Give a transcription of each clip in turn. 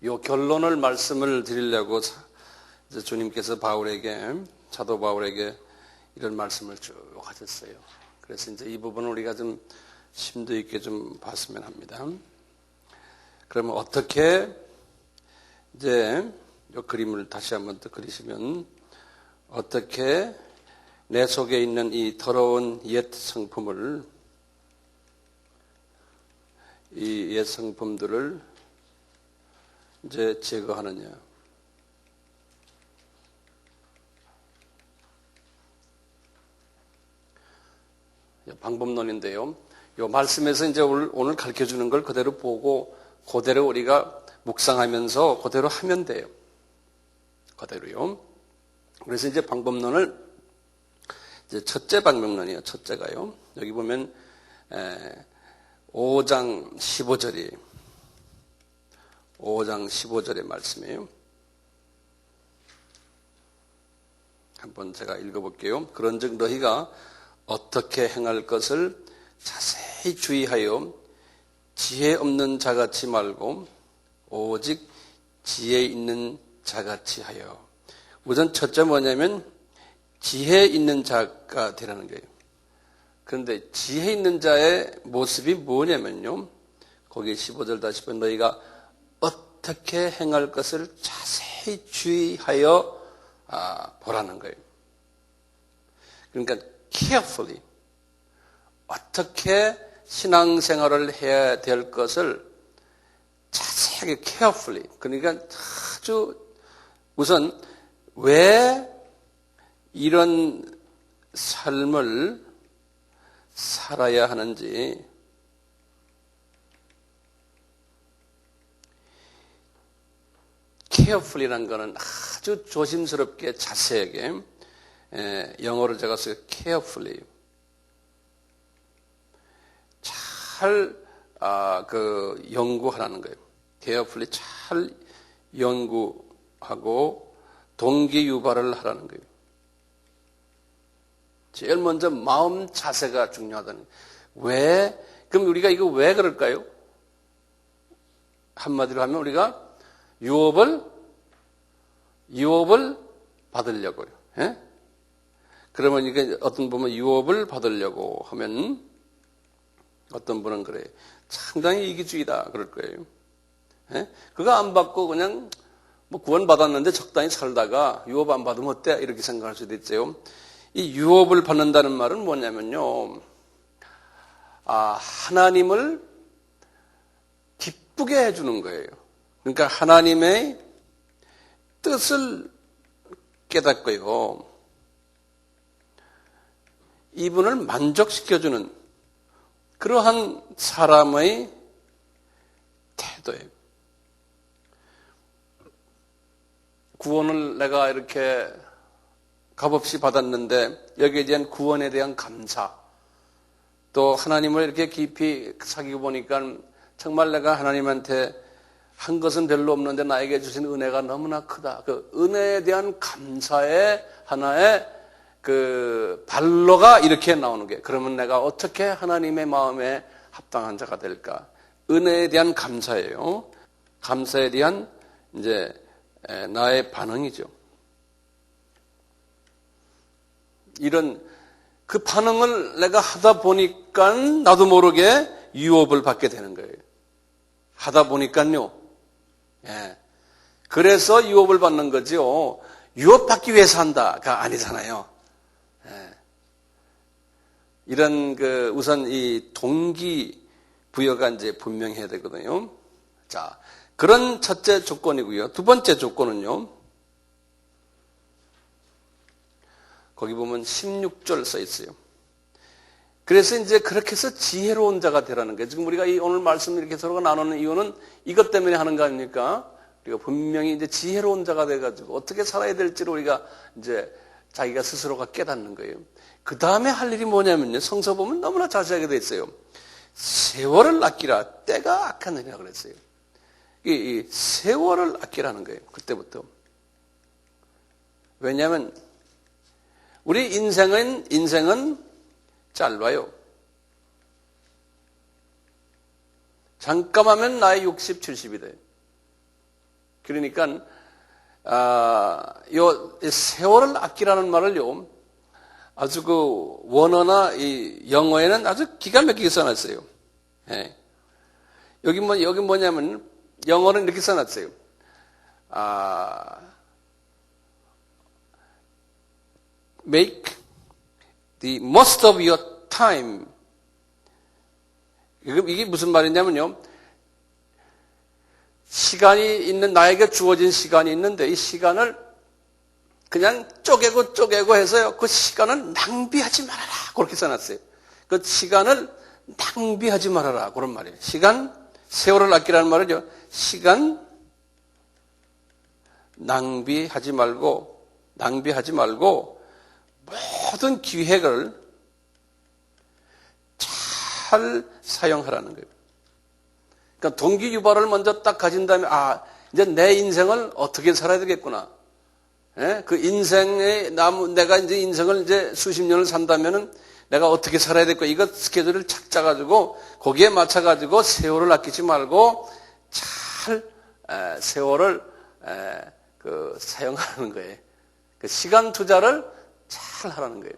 요 결론을 말씀을 드리려고 이제 주님께서 사도 바울에게 이런 말씀을 쭉 하셨어요. 그래서 이제 이 부분을 우리가 좀 심도 있게 좀 봤으면 합니다. 그러면 어떻게 이제 이 그림을 다시 한번 또 그리시면 어떻게 내 속에 있는 이 더러운 옛 성품을 이 옛 성품들을 이제 제거하느냐. 방법론인데요. 이 말씀에서 이제 오늘 가르쳐 주는 걸 그대로 보고 그대로 우리가 묵상하면서 그대로 하면 돼요. 그대로요. 그래서 이제 방법론을 이제 첫째 방법론이에요. 첫째가요. 여기 보면 5장 15절의 말씀이에요. 한번 제가 읽어볼게요. 그런즉 너희가 어떻게 행할 것을 자세히 주의하여 지혜 없는 자같이 말고 오직 지혜 있는 자같이 하여. 우선 첫째 뭐냐면 지혜 있는 자가 되라는 거예요. 그런데 지혜 있는 자의 모습이 뭐냐면요. 거기 15절 다시 보면 너희가 어떻게 행할 것을 자세히 주의하여 보라는 거예요. 그러니까 carefully 어떻게 신앙생활을 해야 될 것을 자세하게 carefully 그러니까 아주 우선 왜 이런 삶을 살아야 하는지 carefully라는 것은 아주 조심스럽게 자세하게 영어로 제가 써요. carefully. 잘, 연구하라는 거예요. carefully 잘 연구하고 동기 유발을 하라는 거예요. 제일 먼저 마음 자세가 중요하다는 거예요. 왜? 그럼 우리가 이거 왜 그럴까요? 한마디로 하면 우리가 유업을 받으려고요. 예? 그러면 이게 어떤 분은 유업을 받으려고 하면 어떤 분은 그래요. 상당히 이기주의다 그럴 거예요. 예? 그거 안 받고 그냥 뭐 구원 받았는데 적당히 살다가 유업 안 받으면 어때? 이렇게 생각할 수도 있어요. 이 유업을 받는다는 말은 뭐냐면요. 하나님을 기쁘게 해주는 거예요. 그러니까 하나님의 뜻을 깨닫고요. 이분을 만족시켜주는 그러한 사람의 태도예요. 구원을 내가 이렇게 값없이 받았는데 여기에 대한 구원에 대한 감사 또 하나님을 이렇게 깊이 사귀고 보니까 정말 내가 하나님한테 한 것은 별로 없는데 나에게 주신 은혜가 너무나 크다. 그 은혜에 대한 감사의 하나의 그 발로가 이렇게 나오는 게 그러면 내가 어떻게 하나님의 마음에 합당한 자가 될까? 은혜에 대한 감사예요. 감사에 대한 이제 나의 반응이죠. 이런 그 반응을 내가 하다 보니까 나도 모르게 유업을 받게 되는 거예요. 하다 보니까요. 예. 그래서 유업을 받는 거죠. 유업 받기 위해서 한다가 아니잖아요. 예. 이런 우선 이 동기 부여가 이제 분명해야 되거든요. 자, 그런 첫째 조건이고요. 두 번째 조건은요. 거기 보면 16절 써 있어요. 그래서 이제 그렇게 해서 지혜로운 자가 되라는 거예요. 지금 우리가 오늘 말씀을 이렇게 서로가 나누는 이유는 이것 때문에 하는 거 아닙니까? 우리가 분명히 이제 지혜로운 자가 돼가지고 어떻게 살아야 될지를 우리가 이제 자기가 스스로가 깨닫는 거예요. 그 다음에 할 일이 뭐냐면요. 성서 보면 너무나 자세하게 돼 있어요. 세월을 아끼라 때가 악하느니라 그랬어요. 이 세월을 아끼라는 거예요. 그때부터. 왜냐하면 우리 인생은 짧아요. 잠깐 하면 나이 60, 70이 돼요. 그러니까 요 세월을 아끼라는 말을요, 아주 그 원어나 이 영어에는 아주 기가 막히게 써놨어요. 예. 여기 뭐냐면 영어는 이렇게 써놨어요. Make the most of your time. 이게 무슨 말이냐면요, 시간이 있는, 나에게 주어진 시간이 있는데 이 시간을 그냥 쪼개고 해서요, 그 시간을 낭비하지 말아라, 그렇게 써놨어요. 그 시간을 낭비하지 말아라, 그런 말이에요. 세월을 아끼라는 말은요, 시간 낭비하지 말고 모든 기획을 잘 사용하라는 거예요. 그러니까 동기 유발을 먼저 딱 가진 다음에, 이제 내 인생을 어떻게 살아야 되겠구나. 예? 그 내가 이제 인생을 이제 수십 년을 산다면은 내가 어떻게 살아야 될까? 이거 스케줄을 착 짜가지고 거기에 맞춰가지고 세월을 아끼지 말고 잘 세월을 사용하는 거예요. 그 시간 투자를 잘 하라는 거예요.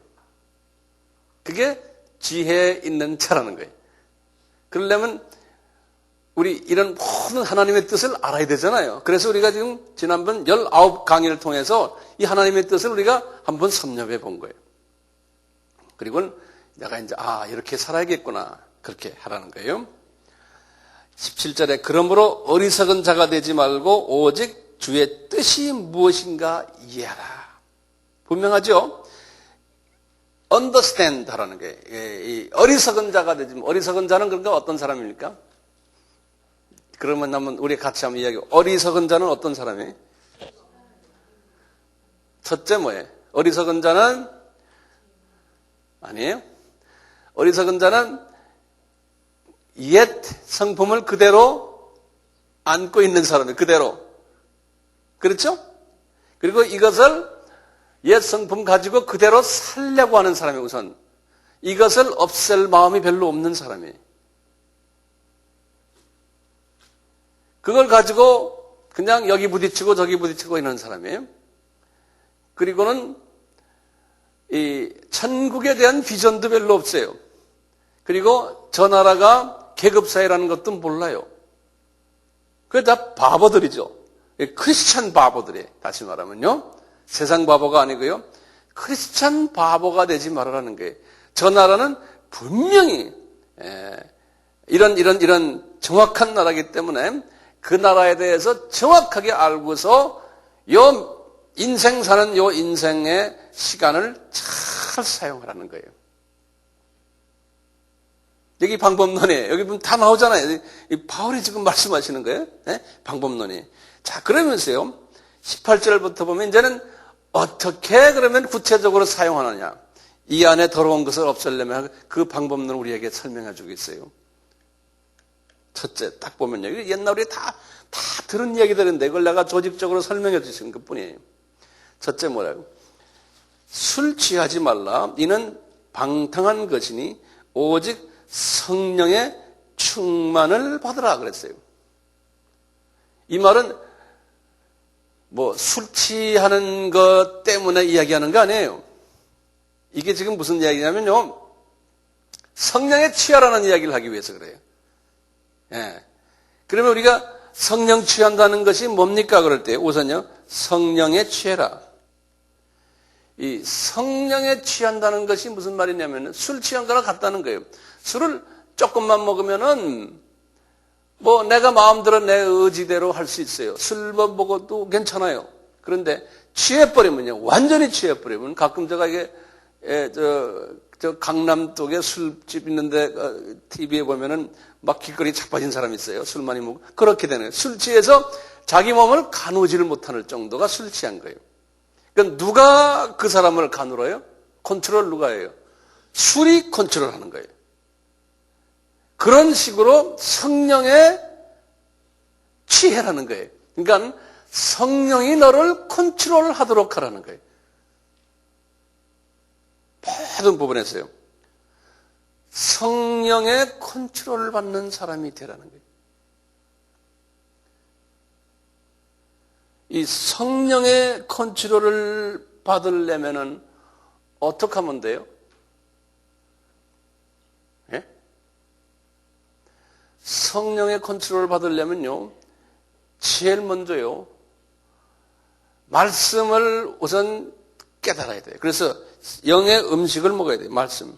그게 지혜 있는 차라는 거예요. 그러려면 우리 이런 모든 하나님의 뜻을 알아야 되잖아요. 그래서 우리가 지금 지난번 19강의를 통해서 이 하나님의 뜻을 우리가 한번 섭렵해 본 거예요. 그리고 내가 이제 이렇게 살아야겠구나, 그렇게 하라는 거예요. 17절에 그러므로 어리석은 자가 되지 말고 오직 주의 뜻이 무엇인가 이해하라. 분명하죠? understand 하라는 거예요. 이 어리석은 자가 되지, 어리석은 자는 그러니까 어떤 사람입니까? 그러면 한번 우리 같이 한번 이야기해. 어리석은 자는 어떤 사람이에요? 첫째 뭐예요? 어리석은 자는 아니에요. 어리석은 자는 옛 성품을 그대로 안고 있는 사람이에요. 그대로. 그렇죠? 그리고 이것을 옛 성품 가지고 그대로 살려고 하는 사람이 우선. 이것을 없앨 마음이 별로 없는 사람이에요. 그걸 가지고 그냥 여기 부딪히고 저기 부딪히고 있는 사람이에요. 그리고는 이 천국에 대한 비전도 별로 없어요. 그리고 저 나라가 계급사회라는 것도 몰라요. 그게 다 바보들이죠. 크리스찬 바보들이에요. 다시 말하면요. 세상 바보가 아니고요. 크리스찬 바보가 되지 말아라는 거예요. 저 나라는 분명히 이런 정확한 나라이기 때문에 그 나라에 대해서 정확하게 알고서 인생 사는 인생의 시간을 잘 사용하라는 거예요. 여기 방법론이에요. 여기 보면 다 나오잖아요. 이 바울이 지금 말씀하시는 거예요. 네? 방법론이. 자, 그러면서요, 18절부터 보면 이제는 어떻게 그러면 구체적으로 사용하느냐. 이 안에 더러운 것을 없애려면 그 방법론을 우리에게 설명해 주겠어요. 첫째, 딱 보면요. 옛날 우리 다 들은 이야기들인데 이걸 내가 조직적으로 설명해 주신 것 뿐이에요. 첫째 뭐라고? 술 취하지 말라. 이는 방탕한 것이니 오직 성령의 충만을 받으라 그랬어요. 이 말은 술 취하는 것 때문에 이야기하는 거 아니에요. 이게 지금 무슨 이야기냐면요. 성령에 취하라는 이야기를 하기 위해서 그래요. 예. 그러면 우리가 성령 취한다는 것이 뭡니까? 그럴 때 우선요. 성령에 취해라. 이 성령에 취한다는 것이 무슨 말이냐면 술 취한 거랑 같다는 거예요. 술을 조금만 먹으면은 내가 마음대로 내 의지대로 할 수 있어요. 술만 먹어도 괜찮아요. 그런데 취해버리면요. 완전히 취해버리면 가끔 제가 이게 저 강남 쪽에 술집 있는데 TV에 보면은 막 길거리 자빠진 사람이 있어요. 술 많이 먹고. 그렇게 되는 거예요. 술 취해서 자기 몸을 가누지를 못하는 정도가 술 취한 거예요. 그러니까 누가 그 사람을 가누어요? 컨트롤 누가 해요? 술이 컨트롤하는 거예요. 그런 식으로 성령에 취해라는 거예요. 그러니까 성령이 너를 컨트롤하도록 하라는 거예요. 모든 부분에서요. 성령의 컨트롤을 받는 사람이 되라는 거예요. 이 성령의 컨트롤을 받으려면은 어떻게 하면 돼요? 예? 성령의 컨트롤을 받으려면요, 제일 먼저요, 말씀을 우선 깨달아야 돼요. 그래서 영의 음식을 먹어야 돼요. 말씀.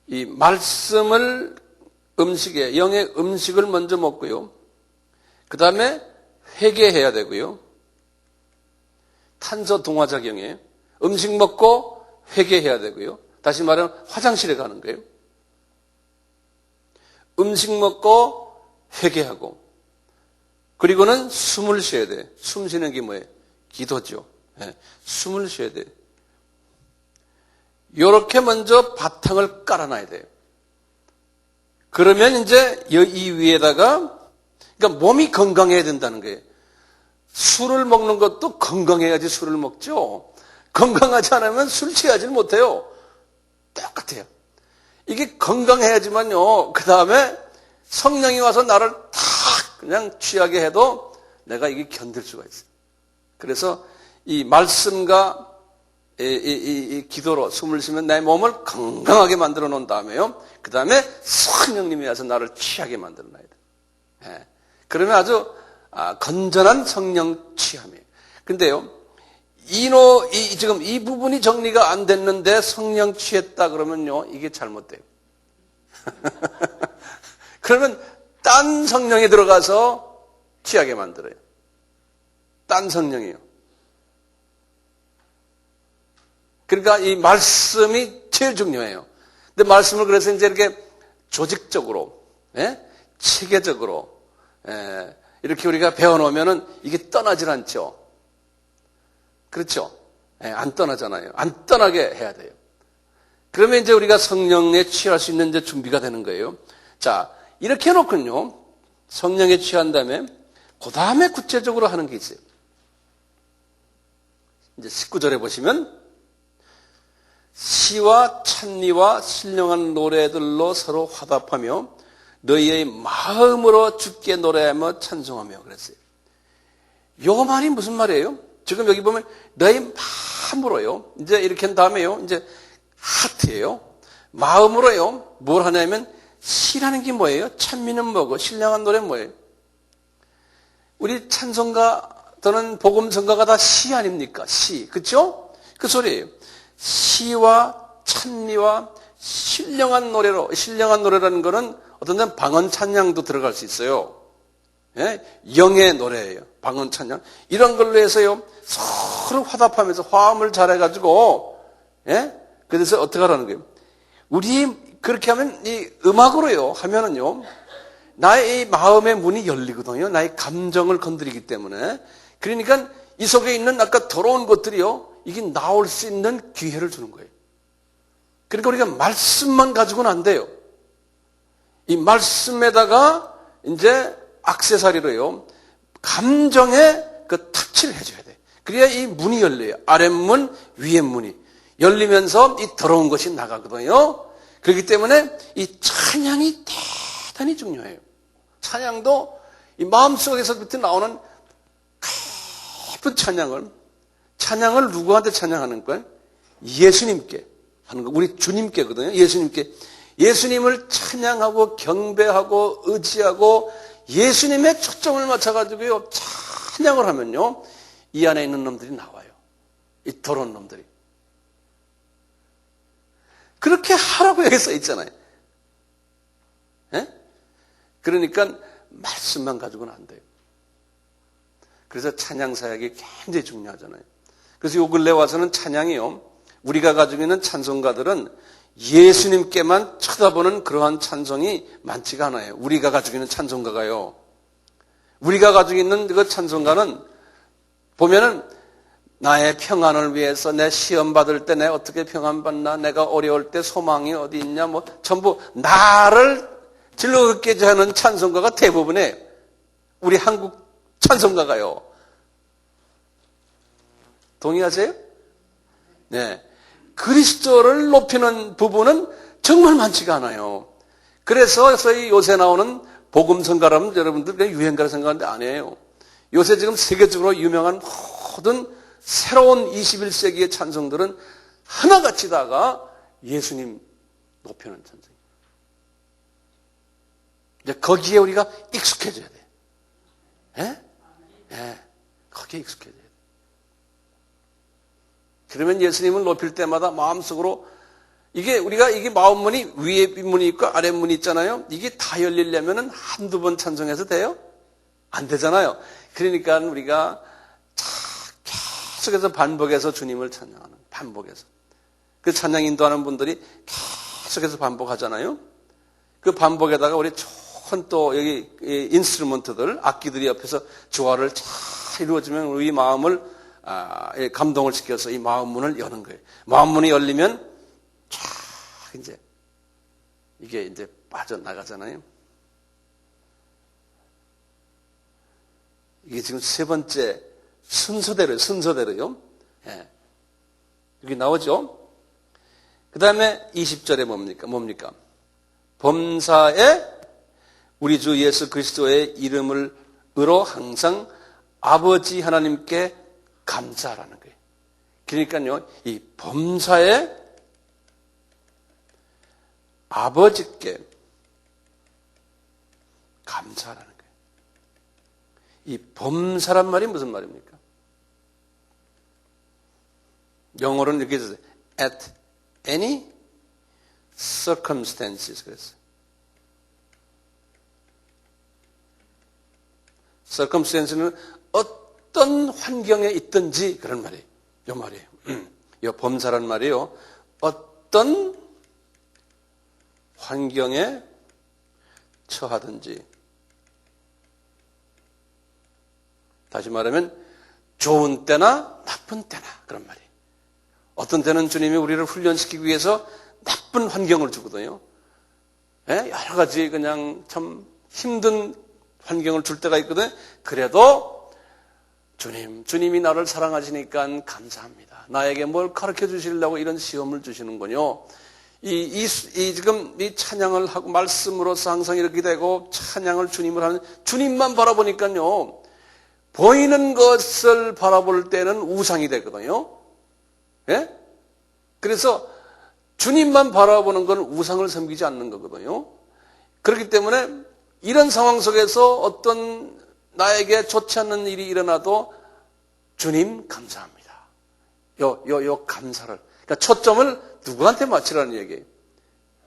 이 말씀을 음식에, 영의 음식을 먼저 먹고요. 그 다음에 회개해야 되고요. 탄소 동화작용에 음식 먹고 회개해야 되고요. 다시 말하면 화장실에 가는 거예요. 음식 먹고 회개하고, 그리고는 숨을 쉬어야 돼. 숨 쉬는 게 뭐예요? 기도죠. 네. 숨을 쉬어야 돼. 요렇게 먼저 바탕을 깔아놔야 돼요. 그러면 이제 이 위에다가, 그러니까 몸이 건강해야 된다는 거예요. 술을 먹는 것도 건강해야지 술을 먹죠. 건강하지 않으면 술 취하지 못해요. 똑같아요. 이게 건강해야지만요, 그 다음에 성령이 와서 나를 탁 그냥 취하게 해도 내가 이게 견딜 수가 있어요. 그래서 이 말씀과 이 기도로 숨을 쉬면 내 몸을 건강하게 만들어 놓은 다음에요, 그 다음에 성령님이 와서 나를 취하게 만들어 놔야 돼요. 예. 그러면 아주 건전한 성령 취함이에요. 근데요, 지금 이 부분이 정리가 안 됐는데 성령 취했다 그러면요, 이게 잘못돼요. 그러면 딴 성령이 들어가서 취하게 만들어요. 딴 성령이요. 그러니까 이 말씀이 제일 중요해요. 근데 말씀을 그래서 이제 이렇게 조직적으로, 체계적으로, 이렇게 우리가 배워놓으면은 이게 떠나질 않죠. 그렇죠? 안 떠나잖아요. 안 떠나게 해야 돼요. 그러면 이제 우리가 성령에 취할 수 있는 이제 준비가 되는 거예요. 자, 이렇게 해놓고요, 성령에 취한 다음에, 그 다음에 구체적으로 하는 게 있어요. 이제 19절에 보시면, 시와 찬미와 신령한 노래들로 서로 화답하며 너희의 마음으로 주께 노래하며 찬송하며 그랬어요. 요 말이 무슨 말이에요? 지금 여기 보면 너희 마음으로요. 이제 이렇게 한 다음에요, 이제 하트예요. 마음으로요. 뭘 하냐면 시라는 게 뭐예요? 찬미는 뭐고 신령한 노래는 뭐예요? 우리 찬송가 또는 복음성가가 다 시 아닙니까? 시. 그렇죠? 그 소리예요. 시와 찬미와 신령한 노래로, 신령한 노래라는 거는 어떤 데는 방언 찬양도 들어갈 수 있어요. 예? 영의 노래예요. 방언 찬양. 이런 걸로 해서요, 서로 화답하면서 화음을 잘해가지고, 그래서 어떻게 하라는 거예요? 우리 그렇게 하면 이 음악으로요, 하면은요, 나의 이 마음의 문이 열리거든요. 나의 감정을 건드리기 때문에. 그러니까 이 속에 있는 아까 더러운 것들이요, 이게 나올 수 있는 기회를 주는 거예요. 그러니까 우리가 말씀만 가지고는 안 돼요. 이 말씀에다가 이제 액세서리로요, 감정에 그 터치를 해줘야 돼. 그래야 이 문이 열려요. 아랫문, 위에문이 열리면서 이 더러운 것이 나가거든요. 그렇기 때문에 이 찬양이 대단히 중요해요. 찬양도 이 마음속에서부터 나오는 깊은 찬양을 누구한테 찬양하는 거예요? 예수님께 하는 거. 우리 주님께거든요. 예수님을 찬양하고 경배하고 의지하고 예수님의 초점을 맞춰가지고요, 찬양을 하면요, 이 안에 있는 놈들이 나와요. 이 더러운 놈들이. 그렇게 하라고 여기 써 있잖아요. 그러니까 말씀만 가지고는 안 돼요. 그래서 찬양 사역이 굉장히 중요하잖아요. 그래서 요 근래 와서는 찬양이요, 우리가 가지고 있는 찬송가들은 예수님께만 쳐다보는 그러한 찬송이 많지가 않아요. 우리가 가지고 있는 찬송가가요. 우리가 가지고 있는 그 찬송가는 보면은 나의 평안을 위해서, 내 시험 받을 때 내가 어떻게 평안 받나, 내가 어려울 때 소망이 어디 있냐, 뭐 전부 나를 즐겁게 하는 찬송가가 대부분의 우리 한국 찬송가가요. 동의하세요? 네. 그리스도를 높이는 부분은 정말 많지가 않아요. 그래서 요새 나오는 복음성가라면 여러분들 그냥 유행가라 생각하는데 아니에요. 요새 지금 세계적으로 유명한 모든 새로운 21세기의 찬송들은 하나같이 다가 예수님 높이는 찬송이에요. 이제 거기에 우리가 익숙해져야 돼요. 예? 예. 거기에 익숙해져야 돼요. 그러면 예수님을 높일 때마다 마음속으로 이게 마음문이 위에 문이 있고 아래 문이 있잖아요. 이게 다 열리려면은 한두 번 찬송해서 돼요? 안 되잖아요. 그러니까 우리가 계속해서 반복해서 주님을 찬양하는, 반복해서. 그 찬양 인도하는 분들이 계속해서 반복하잖아요. 그 반복에다가 우리 좋은 또 여기 인스트루먼트들, 악기들이 옆에서 조화를 잘 이루어지면 우리 마음을 감동을 시켜서 이 마음 문을 여는 거예요. 마음 문이 열리면 쫙 이게 이제 빠져나가잖아요. 이게 지금 세 번째 순서대로요. 예. 여기 나오죠? 그 다음에 20절에 뭡니까? 범사에 우리 주 예수 그리스도의 이름을 으로 항상 아버지 하나님께 감사하라는 거예요. 그러니까요, 이 범사에 아버지께 감사하라는 거예요. 이 범사란 말이 무슨 말입니까? 영어로는 이렇게 해서 at any circumstances 그랬어요. circumstance는 어떤 환경에 있든지 그런 말이에요. 이 말이에요. 이 범사란 말이에요. 어떤 환경에 처하든지. 다시 말하면 좋은 때나 나쁜 때나 그런 말이에요. 어떤 때는 주님이 우리를 훈련시키기 위해서 나쁜 환경을 주거든요. 여러 가지 그냥 참 힘든 환경을 줄 때가 있거든요. 그래도 주님이 나를 사랑하시니까 감사합니다. 나에게 뭘 가르쳐 주시려고 이런 시험을 주시는군요. 지금 이 찬양을 하고 말씀으로서 항상 이렇게 되고 찬양을 주님을 하는 주님만 바라보니까요. 보이는 것을 바라볼 때는 우상이 되거든요. 예? 그래서 주님만 바라보는 건 우상을 섬기지 않는 거거든요. 그렇기 때문에 이런 상황 속에서 어떤 나에게 좋지 않는 일이 일어나도 주님 감사합니다. 요 감사를. 그러니까 초점을 누구한테 맞추라는 얘기예요?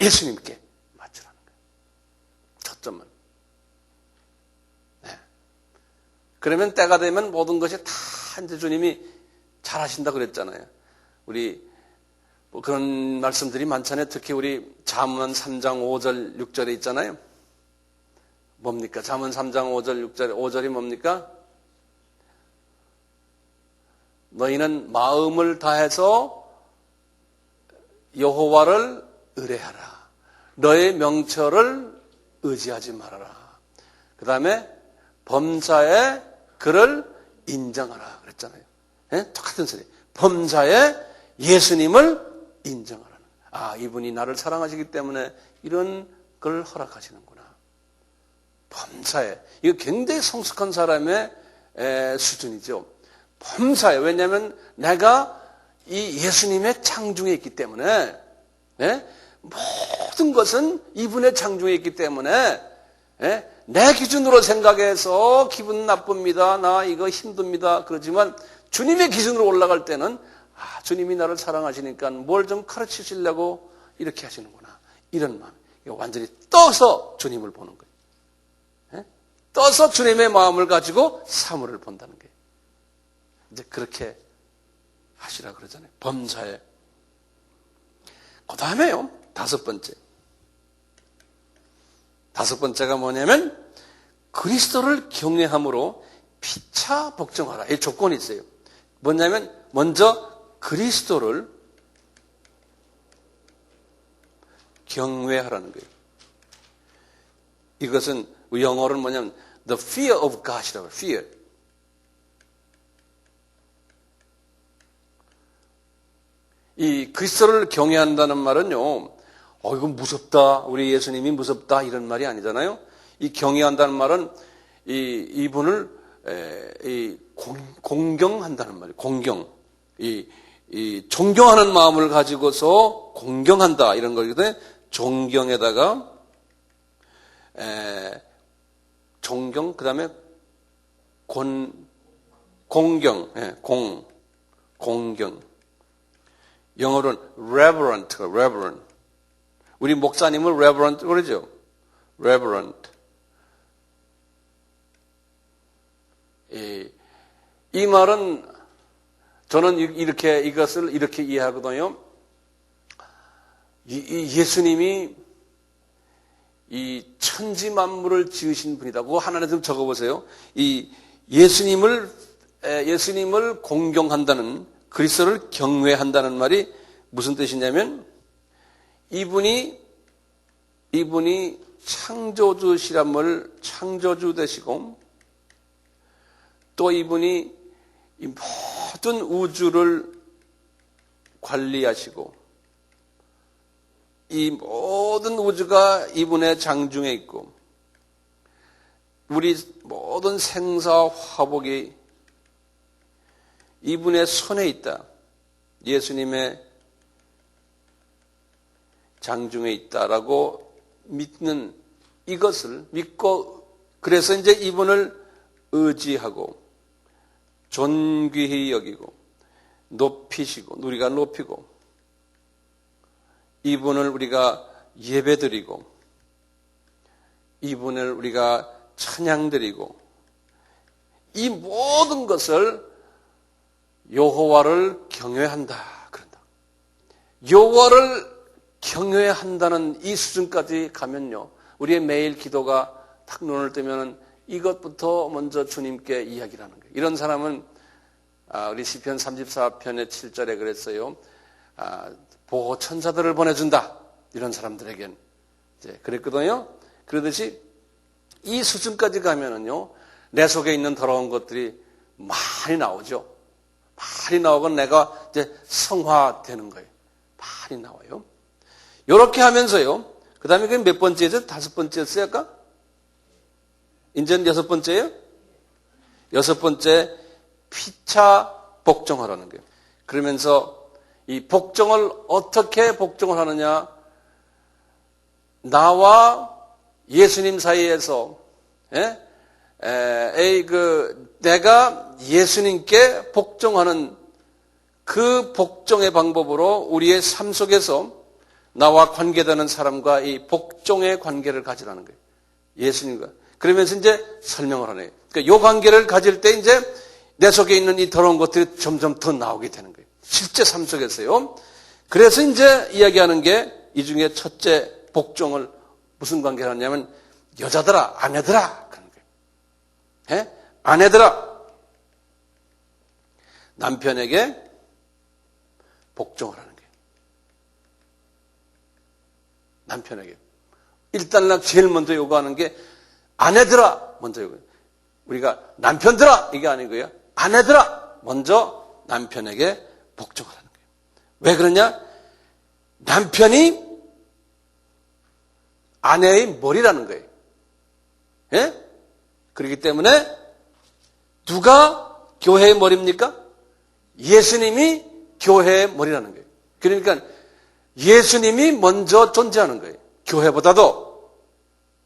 예수님께 맞추라는 거예요. 초점을. 네. 그러면 때가 되면 모든 것이 다 이제 주님이 잘하신다 그랬잖아요. 우리 뭐 그런 말씀들이 많잖아요. 특히 우리 잠언 3장 5절 6절에 있잖아요. 뭡니까? 잠언 3장 5절 6절 5절이 뭡니까? 너희는 마음을 다해서 여호와를 의뢰하라. 너의 명철을 의지하지 말아라. 그 다음에 범사에 그를 인정하라 그랬잖아요. 네? 똑같은 소리. 범사에 예수님을 인정하라. 이분이 나를 사랑하시기 때문에 이런 걸 허락하시는구나. 범사에. 이거 굉장히 성숙한 사람의 수준이죠. 범사에. 왜냐하면 내가 이 예수님의 창중에 있기 때문에 모든 것은 이분의 창중에 있기 때문에 내 기준으로 생각해서 기분 나쁩니다. 나 이거 힘듭니다. 그러지만 주님의 기준으로 올라갈 때는 주님이 나를 사랑하시니까 뭘 좀 가르치시려고 이렇게 하시는구나. 이런 마음. 이거 완전히 떠서 주님을 보는 거예요. 떠서 주님의 마음을 가지고 사물을 본다는 거예요. 이제 그렇게 하시라 그러잖아요. 범사에. 그 다음에요. 다섯 번째가 뭐냐면 그리스도를 경외함으로 피차 복종하라. 이 조건이 있어요. 뭐냐면 먼저 그리스도를 경외하라는 거예요. 이것은 영어로는 뭐냐면 the fear of God이라고 해요. fear. 이 그리스도를 경외한다는 말은요. 이건 무섭다. 우리 예수님이 무섭다. 이런 말이 아니잖아요. 이 경외한다는 말은 이분을 공경한다는 말이에요. 공경. 이 존경하는 마음을 가지고서 공경한다 이런 거거든요. 존경에다가 존경 그다음에 공경, 공경. 영어로는 reverent. 우리 목사님을 reverent 그러죠. reverent. 이 말은 저는 이것을 이렇게 이해하거든요. 예수님이 이 천지 만물을 지으신 분이다. 그거 하나는 좀 적어보세요. 이 예수님을 공경한다는, 그리스도를 경외한다는 말이 무슨 뜻이냐면 이분이 창조주시람을 창조주 되시고 또 이분이 이 모든 우주를 관리하시고 이 모든 우주가 이분의 장중에 있고 우리 모든 생사 화복이 이분의 손에 있다. 예수님의 장중에 있다라고 믿는 이것을 믿고 그래서 이제 이분을 의지하고 존귀히 여기고 높이시고 우리가 높이고 이분을 우리가 예배드리고 이분을 우리가 찬양드리고 이 모든 것을 여호와를 경외한다 그런다. 여호와를 경외한다는 이 수준까지 가면요. 우리의 매일 기도가 탁 눈을 뜨면은 이것부터 먼저 주님께 이야기를 하는 거예요. 이런 사람은 우리 시편 34편의 7절에 그랬어요. 보호 천사들을 보내준다. 이런 사람들에겐 이제 그랬거든요. 그러듯이 이 수준까지 가면은요, 내 속에 있는 더러운 것들이 많이 나오죠. 많이 나오고 내가 이제 성화되는 거예요. 많이 나와요. 이렇게 하면서요. 그 다음에 그게 몇 번째죠? 5번째였어요, 아까? 이제는 6번째예요? 6번째, 피차 복종하라는 거예요. 그러면서 이 복종을 어떻게 복종을 하느냐? 나와 예수님 사이에서, 내가 예수님께 복종하는 그 복종의 방법으로 우리의 삶 속에서 나와 관계되는 사람과 이 복종의 관계를 가지라는 거예요. 예수님과. 그러면서 이제 설명을 하네요. 그러니까 이 관계를 가질 때 이제 내 속에 있는 이 더러운 것들이 점점 더 나오게 되는 거예요. 실제 삶 속에서요. 그래서 이제 이야기하는 게 이 중에 첫째 복종을 무슨 관계를 하냐면 여자들아, 아내들아. 그런 거예요. 아내들아. 남편에게 복종을 하는 거예요. 남편에게. 일단 제일 먼저 요구하는 게 아내들아 먼저 요구해요. 우리가 남편들아 이게 아니고요. 아내들아 먼저 남편에게 복종을 하는 거예요. 왜 그러냐? 남편이 아내의 머리라는 거예요. 그렇기 때문에 누가 교회의 머리입니까? 예수님이 교회의 머리라는 거예요. 그러니까 예수님이 먼저 존재하는 거예요. 교회보다도.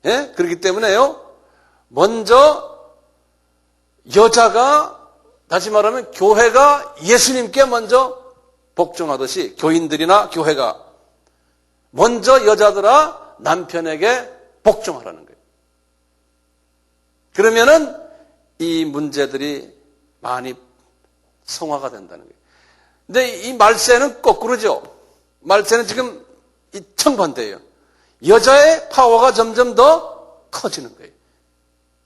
그렇기 때문에요. 먼저 여자가 다시 말하면 교회가 예수님께 먼저 복종하듯이 교인들이나 교회가 먼저 여자들아 남편에게 복종하라는 거예요. 그러면은 이 문제들이 많이 성화가 된다는 거예요. 근데 이 말세는 거꾸로죠. 말세는 지금 이 정반대예요. 여자의 파워가 점점 더 커지는 거예요.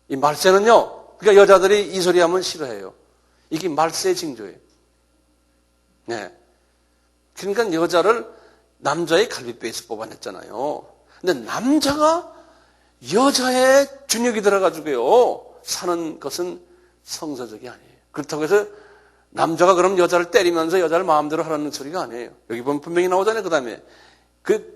이 말세는요. 그러니까 여자들이 이 소리 하면 싫어해요. 이게 말세의 징조예요. 네. 그러니까 여자를 남자의 갈비뼈에서 뽑아냈잖아요. 근데 남자가 여자의 준역이 들어가지고요. 사는 것은 성서적이 아니에요. 그렇다고 해서 남자가 그럼 여자를 때리면서 여자를 마음대로 하라는 소리가 아니에요. 여기 보면 분명히 나오잖아요. 그 다음에. 그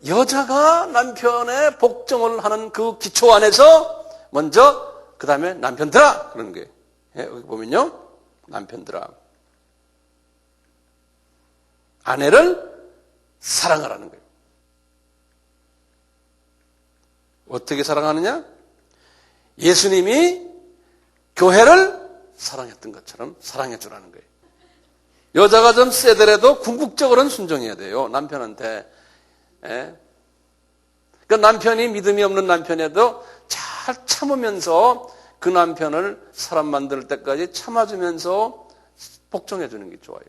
여자가 남편의 복종을 하는 그 기초 안에서 먼저 그 다음에 남편들아 그러는 거예요. 여기 보면요. 남편들아. 아내를 사랑하라는 거예요. 어떻게 사랑하느냐? 예수님이 교회를 사랑했던 것처럼 사랑해 주라는 거예요. 여자가 좀 세더라도 궁극적으로는 순종해야 돼요. 남편한테. 그러니까 남편이 믿음이 없는 남편에도 잘 참으면서 그 남편을 사람 만들 때까지 참아주면서 복종해 주는 게 좋아요.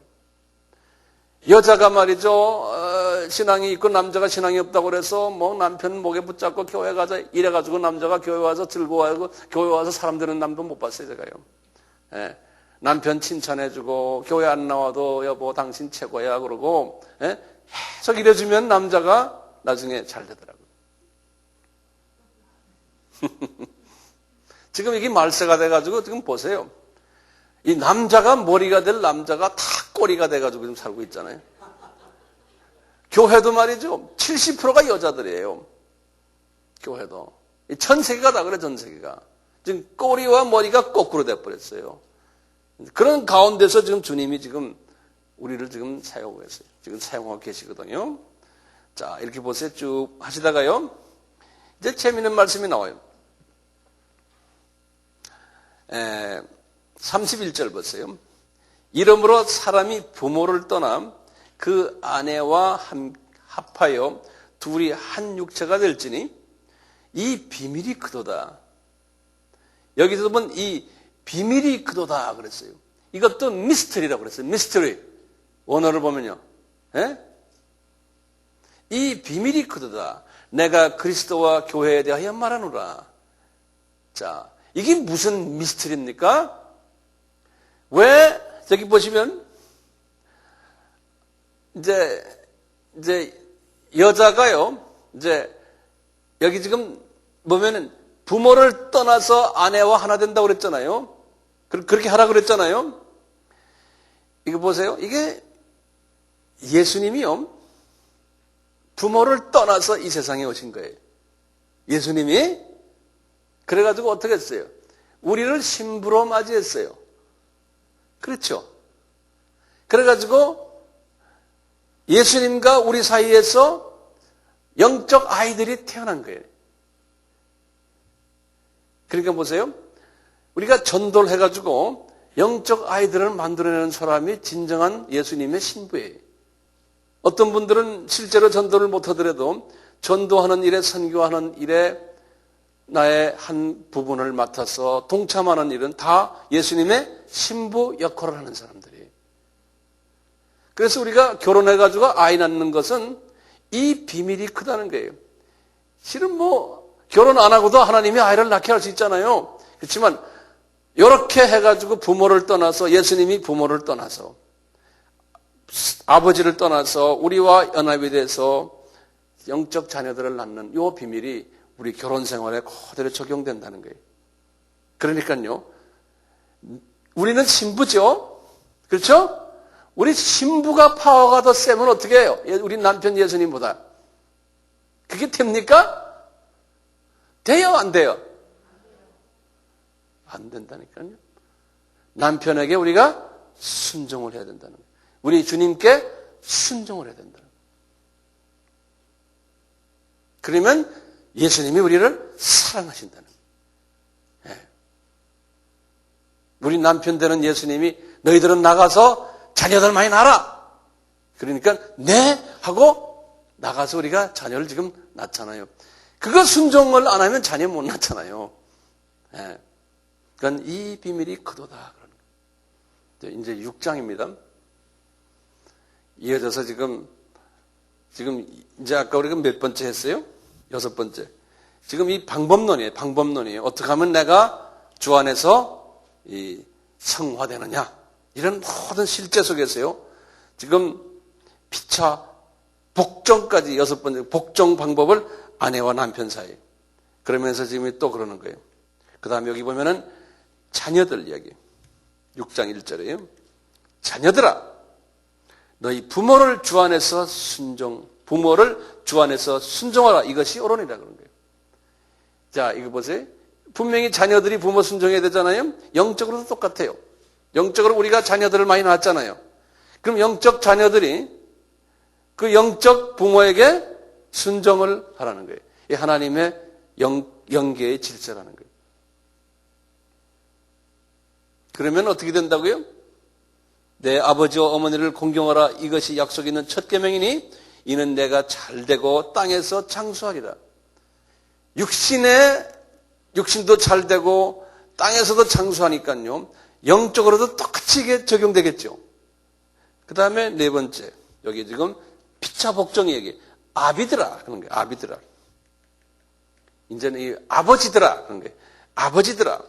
여자가 말이죠, 신앙이 있고 남자가 신앙이 없다고 그래서 뭐 남편 목에 붙잡고 교회 가자 이래가지고 남자가 교회 와서 즐거워하고 교회 와서 사람 되는 남도 못 봤어요, 제가요. 남편 칭찬해주고 교회 안 나와도 여보 당신 최고야 그러고 계속 이래주면 남자가 나중에 잘 되더라고요. 지금 이게 말세가 돼가지고 지금 보세요. 이 남자가 머리가 될 남자가 다 꼬리가 돼가지고 지금 살고 있잖아요. 교회도 말이죠. 70%가 여자들이에요. 교회도. 전 세계가 다 그래, 전 세계가. 지금 꼬리와 머리가 거꾸로 돼버렸어요. 그런 가운데서 지금 주님이 지금 우리를 지금 사용하고 계세요. 지금 사용하고 계시거든요. 자, 이렇게 보세요. 쭉 하시다가요. 이제 재미있는 말씀이 나와요. 31절 보세요. 이러므로 사람이 부모를 떠나 그 아내와 합하여 둘이 한 육체가 될지니 이 비밀이 크도다. 여기서 보면 이 비밀이 크도다 그랬어요. 이것도 미스터리라고 그랬어요. 미스터리. 원어를 보면요. 이 비밀이 크도다. 내가 그리스도와 교회에 대하여 말하노라. 자, 이게 무슨 미스터리입니까? 왜 저기 보시면 이제 여자가요. 이제 여기 지금 보면은 부모를 떠나서 아내와 하나 된다고 그랬잖아요. 그렇게 하라고 그랬잖아요. 이거 보세요. 이게 예수님이요. 부모를 떠나서 이 세상에 오신 거예요. 예수님이 그래가지고 어떻게 했어요? 우리를 신부로 맞이했어요. 그렇죠? 그래가지고 예수님과 우리 사이에서 영적 아이들이 태어난 거예요. 그러니까 보세요. 우리가 전도를 해가지고 영적 아이들을 만들어내는 사람이 진정한 예수님의 신부예요. 어떤 분들은 실제로 전도를 못하더라도 전도하는 일에 선교하는 일에 나의 한 부분을 맡아서 동참하는 일은 다 예수님의 신부 역할을 하는 사람들이에요. 그래서 우리가 결혼해가지고 아이 낳는 것은 이 비밀이 크다는 거예요. 실은 뭐 결혼 안 하고도 하나님이 아이를 낳게 할 수 있잖아요. 그렇지만 이렇게 해가지고 부모를 떠나서 예수님이 부모를 떠나서 아버지를 떠나서 우리와 연합이 돼서 영적 자녀들을 낳는 이 비밀이 우리 결혼 생활에 그대로 적용된다는 거예요. 그러니까요. 우리는 신부죠. 그렇죠? 우리 신부가 파워가 더 세면 어떻게 해요? 우리 남편 예수님보다. 그게 됩니까? 돼요? 안 돼요? 안 된다니까요. 남편에게 우리가 순종을 해야 된다는 거예요. 우리 주님께 순종을 해야 된다는 거예요. 그러면 예수님이 우리를 사랑하신다는 거예요. 우리 남편 되는 예수님이 너희들은 나가서 자녀들 많이 낳아라. 그러니까 네 하고 나가서 우리가 자녀를 지금 낳잖아요. 그거 순종을 안 하면 자녀 못 낳잖아요. 그러니까 이 비밀이 크도다. 이제 6장입니다. 이어져서 지금 이제 아까 우리가 몇 번째 했어요? 6번째. 지금 이 방법론이에요. 어떻게 하면 내가 주 안에서 이 성화되느냐. 이런 모든 실제 속에서요. 지금 피차 복종까지 6번째 복종 방법을 아내와 남편 사이. 그러면서 지금 또 그러는 거예요. 그 다음에 여기 보면은 자녀들 이야기. 6장 1절에요. 자녀들아, 너희 부모를 주 안에서 순종하라. 이것이 옳으니라 그런 거예요. 자, 이거 보세요. 분명히 자녀들이 부모 순종해야 되잖아요. 영적으로도 똑같아요. 영적으로 우리가 자녀들을 많이 낳았잖아요. 그럼 영적 자녀들이 그 영적 부모에게 순종을 하라는 거예요. 이 하나님의 영계의 질서라는 거예요. 그러면 어떻게 된다고요? 내 아버지와 어머니를 공경하라. 이것이 약속 있는 첫 계명이니 이는 내가 잘되고 땅에서 장수하리라. 육신도 잘되고 땅에서도 장수하니까요. 영적으로도 똑같이 이게 적용되겠죠. 그 다음에 네 번째, 여기 지금 피차 복종이 얘기, 아비들아 그런 거예요. 아비들아. 이제는 이 아버지들아 그런 거예요. 아버지들아,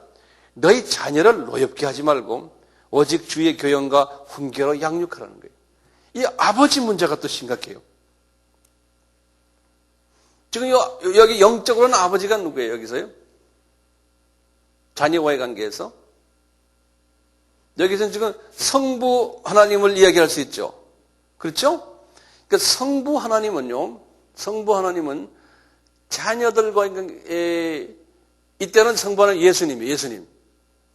너희 자녀를 노엽게 하지 말고 오직 주의 교형과 훈계로 양육하라는 거예요. 이 아버지 문제가 또 심각해요. 지금 여기 영적으로는 아버지가 누구예요? 여기서요? 자녀와의 관계에서? 여기서는 지금 성부 하나님을 이야기할 수 있죠. 그렇죠? 그러니까 성부 하나님은 자녀들과 이때는 성부 하나님 예수님.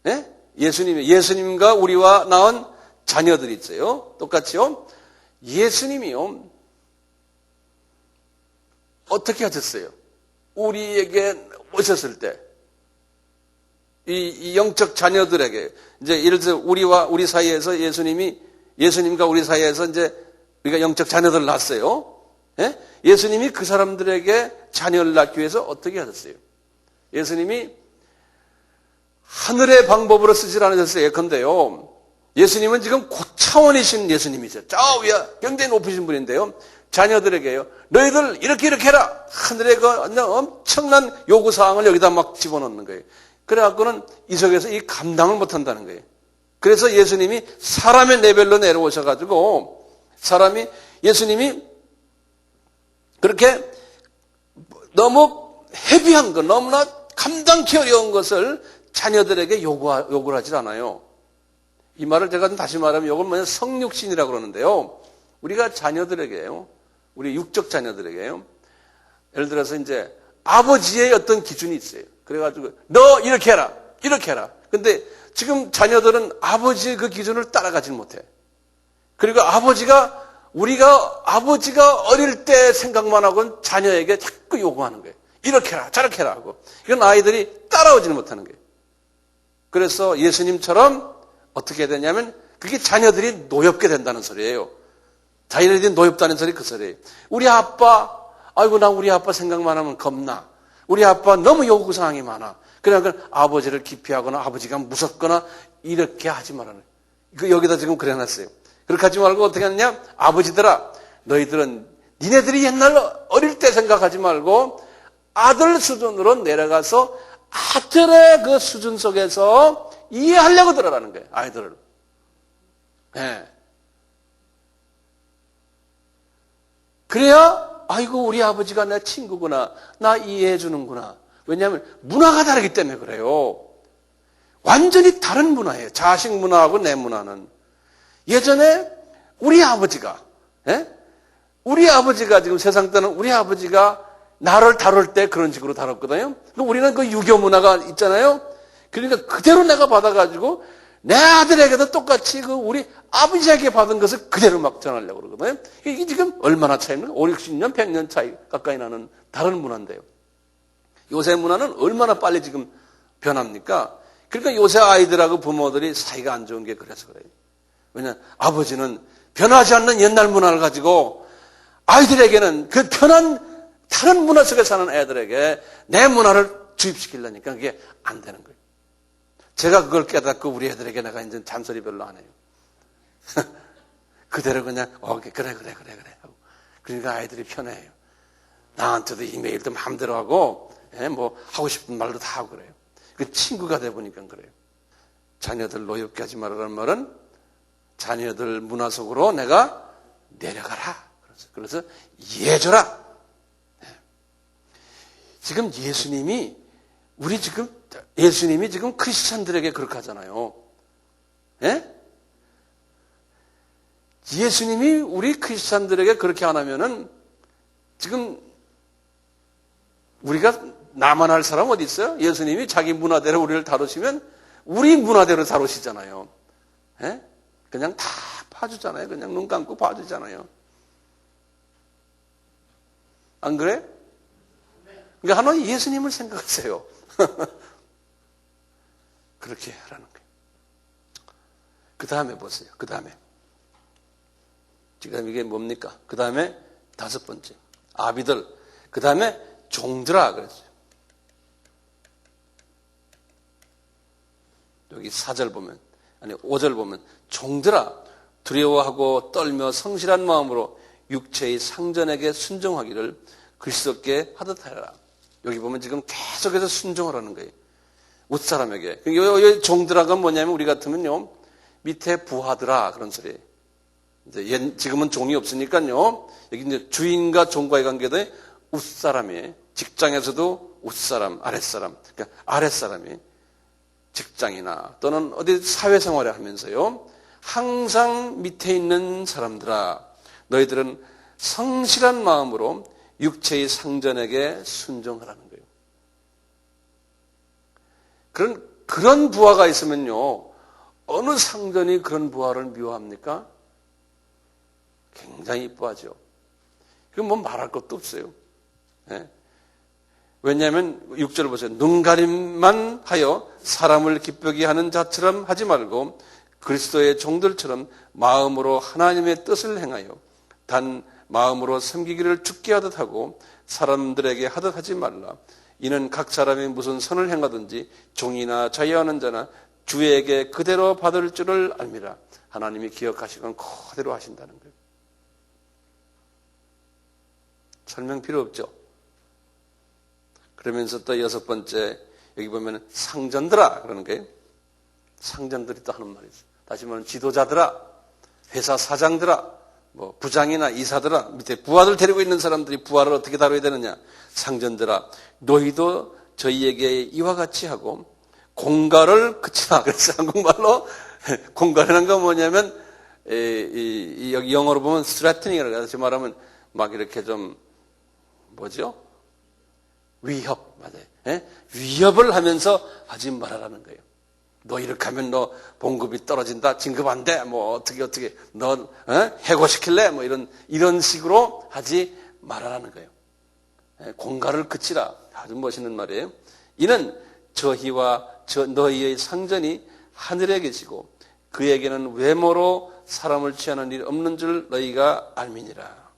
네? 예수님과 우리와 낳은 자녀들이 있어요. 똑같이요. 예수님이요. 어떻게 하셨어요? 우리에게 오셨을 때, 이 영적 자녀들에게, 이제 예를 들어 우리 사이에서 예수님과 우리 사이에서 이제 우리가 영적 자녀들을 낳았어요. 예? 예수님이 그 사람들에게 자녀를 낳기 위해서 어떻게 하셨어요? 예수님이 하늘의 방법으로 쓰질 않으셨어요. 예컨대요. 예수님은 지금 고차원이신 예수님이죠. 저 위에 굉장히 높으신 분인데요. 자녀들에게요. 너희들 이렇게 해라. 하늘의 그 엄청난 요구사항을 여기다 막 집어넣는 거예요. 그래갖고는 이 속에서 이 감당을 못한다는 거예요. 그래서 예수님이 사람의 레벨로 내려오셔가지고 예수님이 그렇게 너무 헤비한 거, 너무나 감당치 어려운 것을 자녀들에게 요구를 하질 않아요. 이 말을 제가 좀 다시 말하면 이건 뭐냐 성육신이라고 그러는데요. 우리가 자녀들에게요. 우리 육적 자녀들에게요. 예를 들어서 이제 아버지의 어떤 기준이 있어요. 그래가지고 너 이렇게 해라. 근데 지금 자녀들은 아버지의 그 기준을 따라가지 못해. 그리고 우리가 아버지가 어릴 때 생각만 하고는 자녀에게 자꾸 요구하는 거예요. 이렇게 해라, 저렇게 해라 하고. 이건 아이들이 따라오지는 못하는 거예요. 그래서 예수님처럼 어떻게 되냐면 그게 자녀들이 노엽게 된다는 소리예요. 자녀들이 노엽다는 소리 그 소리예요. 우리 아빠, 아이고 나 우리 아빠 생각만 하면 겁나. 우리 아빠 너무 요구사항이 많아. 그러니까 아버지를 기피하거나 아버지가 무섭거나 이렇게 하지 말라는 거예요. 여기다 지금 그려놨어요. 그렇게 하지 말고 어떻게 하느냐? 아버지들아, 너희들은 니네들이 옛날 어릴 때 생각하지 말고 아들 수준으로 내려가서 아들의 그 수준 속에서 이해하려고 들어라는 거예요. 아이들을. 네. 그래야 아이고 우리 아버지가 내 친구구나. 나 이해해 주는구나. 왜냐하면 문화가 다르기 때문에 그래요. 완전히 다른 문화예요. 자식 문화하고 내 문화는. 예전에 우리 아버지가 지금 세상 때는 우리 아버지가 나를 다룰 때 그런 식으로 다뤘거든요. 우리는 그 유교 문화가 있잖아요. 그러니까 그대로 내가 받아가지고 내 아들에게도 똑같이 그 우리 아버지에게 받은 것을 그대로 막 전하려고 그러거든요. 이게 지금 얼마나 차이입니까? 5, 60년, 100년 차이 가까이 나는 다른 문화인데요. 요새 문화는 얼마나 빨리 지금 변합니까? 그러니까 요새 아이들하고 부모들이 사이가 안 좋은 게 그래서 그래요. 왜냐하면 아버지는 변하지 않는 옛날 문화를 가지고 아이들에게는 그 편한 다른 문화 속에 사는 애들에게 내 문화를 주입시키려니까 그게 안 되는 거예요. 제가 그걸 깨닫고 우리 애들에게 내가 이제 잔소리 별로 안 해요. 그대로 그냥 그래 하고. 그러니까 아이들이 편해요. 나한테도 이메일도 마음대로 하고 뭐 하고 싶은 말도 다 하고 그래요. 그 친구가 돼 보니까 그래요. 자녀들 노엽게 하지 말라는 말은 자녀들 문화 속으로 내가 내려가라. 그래서 이해해줘라. 지금 예수님이 지금 크리스찬들에게 그렇게 하잖아요. 예? 예수님이 우리 크리스찬들에게 그렇게 안 하면은 지금 우리가 나만 할 사람 어디 있어요? 예수님이 자기 문화대로 우리를 다루시면 우리 문화대로 다루시잖아요. 예? 그냥 다 봐주잖아요. 그냥 눈 감고 봐주잖아요. 안 그래? 그러니까 하나님 예수님을 생각하세요. 그렇게 하라는 거예요. 그 다음에 보세요. 그 다음에. 지금 이게 뭡니까? 그 다음에 5번째. 아비들. 그 다음에 종들아 그랬어요. 여기 4절 보면, 아니 5절 보면 종들아 두려워하고 떨며 성실한 마음으로 육체의 상전에게 순종하기를 그리스도께 하듯 하라. 여기 보면 지금 계속해서 순종하라는 거예요. 웃사람에게. 이 종들아가 뭐냐면 우리 같으면요 밑에 부하들아 그런 소리예요. 이제 지금은 종이 없으니까요. 여기 이제 주인과 종과의 관계도 웃사람이에요. 직장에서도 웃사람, 아랫사람. 그러니까 아랫사람이 직장이나 또는 어디 사회생활을 하면서요. 항상 밑에 있는 사람들아 너희들은 성실한 마음으로 육체의 상전에게 순종하라는 거예요. 그런 부하가 있으면요. 어느 상전이 그런 부하를 미워합니까? 굉장히 이뻐하죠. 그건 뭐 말할 것도 없어요. 네. 왜냐하면 6절 보세요. 눈가림만 하여 사람을 기쁘게 하는 자처럼 하지 말고 그리스도의 종들처럼 마음으로 하나님의 뜻을 행하여 단 마음으로 섬기기를 죽게 하듯 하고 사람들에게 하듯 하지 말라. 이는 각 사람이 무슨 선을 행하든지 종이나 자유하는 자나 주에게 그대로 받을 줄을 알미라. 하나님이 기억하시건 그대로 하신다는 거예요. 설명 필요 없죠. 그러면서 또 6번째 여기 보면 상전들아 그러는 거예요. 상전들이 또 하는 말이 있어요. 다시 말하면 지도자들아, 회사 사장들아, 뭐 부장이나 이사들아, 밑에 부하들 데리고 있는 사람들이 부하를 어떻게 다뤄야 되느냐. 상전들아, 너희도 저희에게 이와 같이 하고 공갈을 그치라. 그래서 한국말로 공갈이라는 건 뭐냐면 여기 영어로 보면 threatening이라고 해서 말하면 막 이렇게 좀 뭐죠? 위협, 맞아요. 예? 위협을 하면서 하지 말아라는 거예요. 너 이렇게 하면 너 봉급이 떨어진다, 진급 안 돼, 뭐 어떻게, 너 해고시킬래? 뭐 이런 식으로 하지 말아라는 거예요. 예? 공갈을 그치라. 아주 멋있는 말이에요. 이는 저희와 너희의 상전이 하늘에 계시고 그에게는 외모로 사람을 취하는 일이 없는 줄 너희가 알미니라.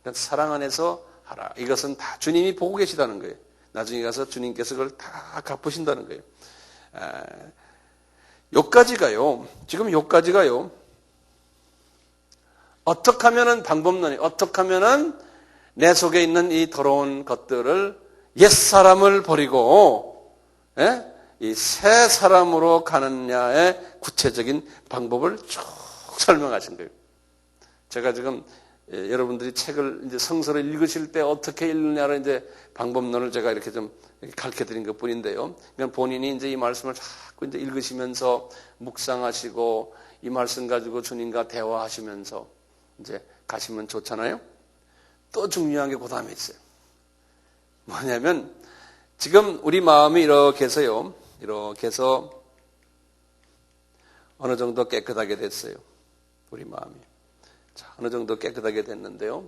그러니까 사랑 안에서 하라. 이것은 다 주님이 보고 계시다는 거예요. 나중에 가서 주님께서 그걸 다 갚으신다는 거예요. 요까지가요. 지금 요까지가요. 어떻게 하면은 방법론이 어떻게 하면은 내 속에 있는 이 더러운 것들을 옛사람을 버리고 이 새 사람으로 가느냐의 구체적인 방법을 쭉 설명하신 거예요. 제가 지금 여러분들이 책을 이제 성서를 읽으실 때 어떻게 읽느냐를 이제 방법론을 제가 이렇게 좀 가르쳐 드린 것 뿐인데요. 그냥 본인이 이제 이 말씀을 자꾸 이제 읽으시면서 묵상하시고 이 말씀 가지고 주님과 대화하시면서 이제 가시면 좋잖아요. 또 중요한 게 그 다음에 있어요. 뭐냐면 지금 우리 마음이 이렇게 해서요. 이렇게 해서 어느 정도 깨끗하게 됐어요. 우리 마음이. 자, 어느 정도 깨끗하게 됐는데요.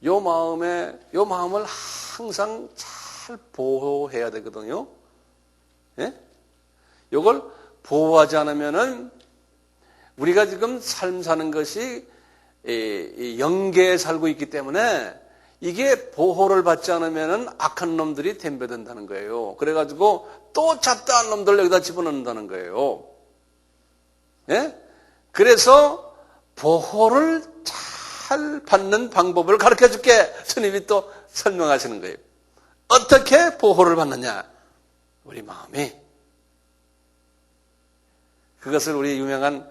요 마음을 항상 잘 보호해야 되거든요. 예? 요걸 보호하지 않으면은 우리가 지금 삶 사는 것이 영계에 살고 있기 때문에 이게 보호를 받지 않으면은 악한 놈들이 덤벼든다는 거예요. 그래가지고 또 잡다한 놈들 여기다 집어넣는다는 거예요. 예? 그래서 보호를 잘 받는 방법을 가르쳐 줄게. 주님이 또 설명하시는 거예요. 어떻게 보호를 받느냐? 우리 마음이. 그것을 우리 유명한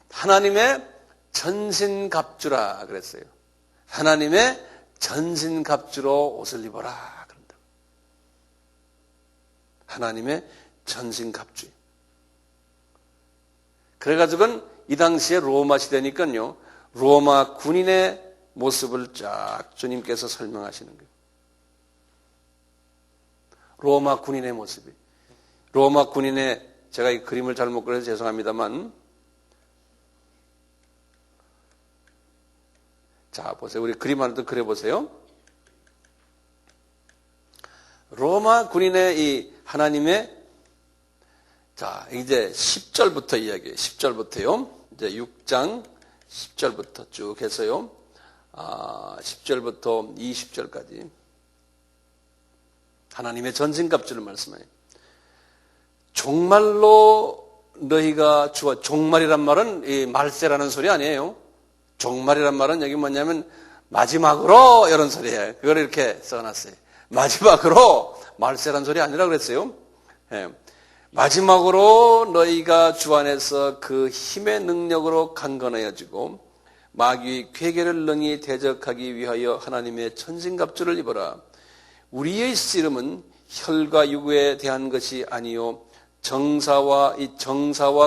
하나님의 전신갑주라 그랬어요. 하나님의 전신갑주로 옷을 입어라 그런다. 하나님의 전신갑주. 그래가지고는 이 당시에 로마 시대니까요. 로마 군인의 모습을 쫙 주님께서 설명하시는 거예요. 로마 군인의 모습이. 로마 군인의, 제가 이 그림을 잘못 그려서 죄송합니다만, 자, 보세요. 우리 그림 하나 더 그려보세요. 로마 군인의 이 하나님의, 자, 이제 10절부터 이야기해요. 10절부터요. 이제 6장 10절부터 쭉 해서요. 10절부터 20절까지. 하나님의 전신갑주를 말씀해요. 종말로 너희가 주어, 종말이란 말은 이 말세라는 소리 아니에요. 종말이란 말은 여기 뭐냐면 마지막으로 이런 소리예요. 그걸 이렇게 써놨어요. 마지막으로 말세란 소리 아니라 그랬어요. 예. 마지막으로 너희가 주 안에서 그 힘의 능력으로 강건해지고 마귀의 괴계를 능히 대적하기 위하여 하나님의 천신갑주를 입어라. 우리의 씨름은 혈과 육에 대한 것이 아니요 정사와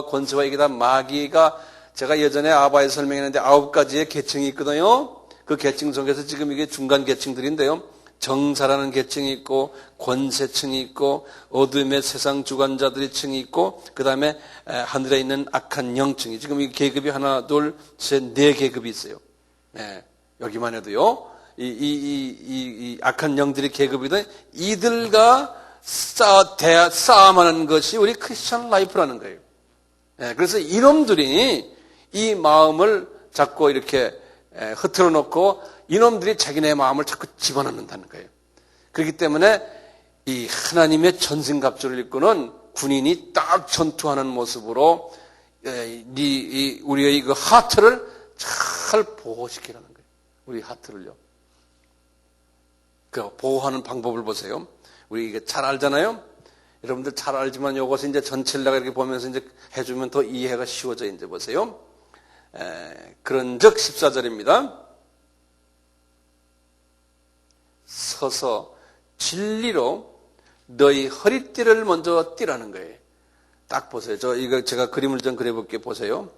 권세와 이게 다 마귀가, 제가 예전에 아바에 설명했는데 9가지의 계층이 있거든요. 그 계층 속에서 지금 이게 중간 계층들인데요. 정사라는 계층이 있고 권세층이 있고 어둠의 세상 주관자들의 층이 있고 그 다음에 하늘에 있는 악한 영층이, 지금 이 계급이 하나 둘 셋 네 계급이 있어요. 네, 여기만 해도요. 이 악한 영들의 계급이든 이들과 싸움하는 것이 우리 크리스천 라이프라는 거예요. 네, 그래서 이놈들이 이 마음을 자꾸 이렇게 흐트러 놓고 이놈들이 자기네 마음을 자꾸 집어넣는다는 거예요. 그렇기 때문에 이 하나님의 전신갑주를 입고는 군인이 딱 전투하는 모습으로 우리의 그 하트를 잘 보호시키라는 거예요. 우리 하트를요. 그 보호하는 방법을 보세요. 우리 이게 잘 알잖아요. 여러분들 잘 알지만 이것을 이제 전체를 내가 이렇게 보면서 이제 해주면 더 이해가 쉬워져. 이제 보세요. 그런즉 14절입니다. 서서 진리로 너희 허리띠를 먼저 띠라는 거예요. 딱 보세요. 이거 제가 그림을 좀 그려볼게요. 보세요.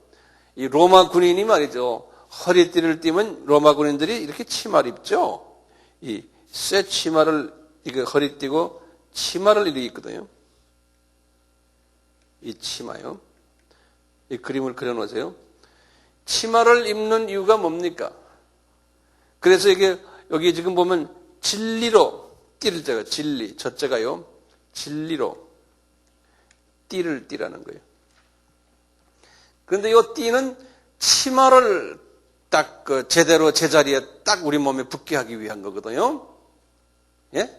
이 로마 군인이 말이죠. 허리띠를 띠면 로마 군인들이 이렇게 치마를 입죠. 이 쇠 치마를 이거 허리띠고 치마를 이렇게 입거든요. 이 치마요. 이 그림을 그려놓으세요. 치마를 입는 이유가 뭡니까? 그래서 이게 여기 지금 보면 진리로 띠를 제가 진리 첫째가요. 진리로 띠를 띠라는 거예요. 그런데 이 띠는 치마를 딱 그 제대로 제자리에 딱 우리 몸에 붙게 하기 위한 거거든요. 예?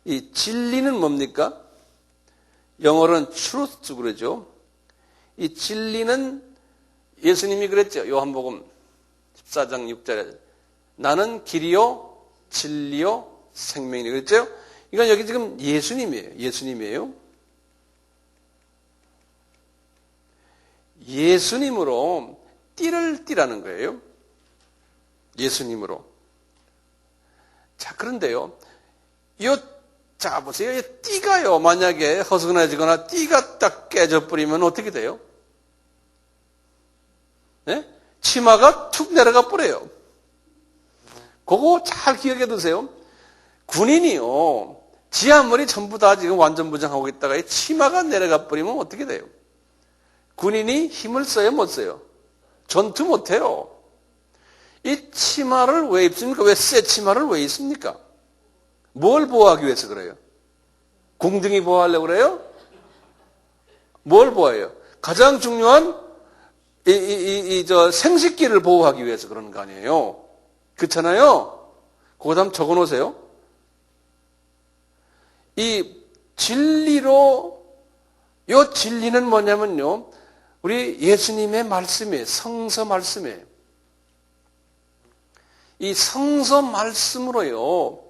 이 진리는 뭡니까? 영어로는 truth 그러죠. 이 진리는 예수님이 그랬죠. 요한복음 14장 6절에 나는 길이요 진리요 생명이니 그랬죠. 이건 여기 지금 예수님이에요. 예수님으로 띠를 띠라는 거예요. 예수님으로. 자, 그런데요. 자, 보세요. 이 띠가요. 만약에 허스근해지거나 띠가 딱 깨져버리면 어떻게 돼요? 네? 치마가 툭 내려가 버려요. 그거 잘 기억해 두세요. 군인이요. 지 아무리 전부 다 지금 완전 무장하고 있다가 치마가 내려가 버리면 어떻게 돼요? 군인이 힘을 써요, 못 써요? 전투 못 해요. 이 치마를 왜 입습니까? 왜 새 치마를 왜 입습니까? 뭘 보호하기 위해서 그래요? 궁둥이 보호하려고 그래요? 뭘 보호해요? 가장 중요한 생식기를 보호하기 위해서 그러는 거 아니에요? 그렇잖아요? 그거 한번 적어 놓으세요. 이 진리로, 요 진리는 뭐냐면요. 우리 예수님의 말씀이에요. 성서 말씀이에요. 이 성서 말씀으로요.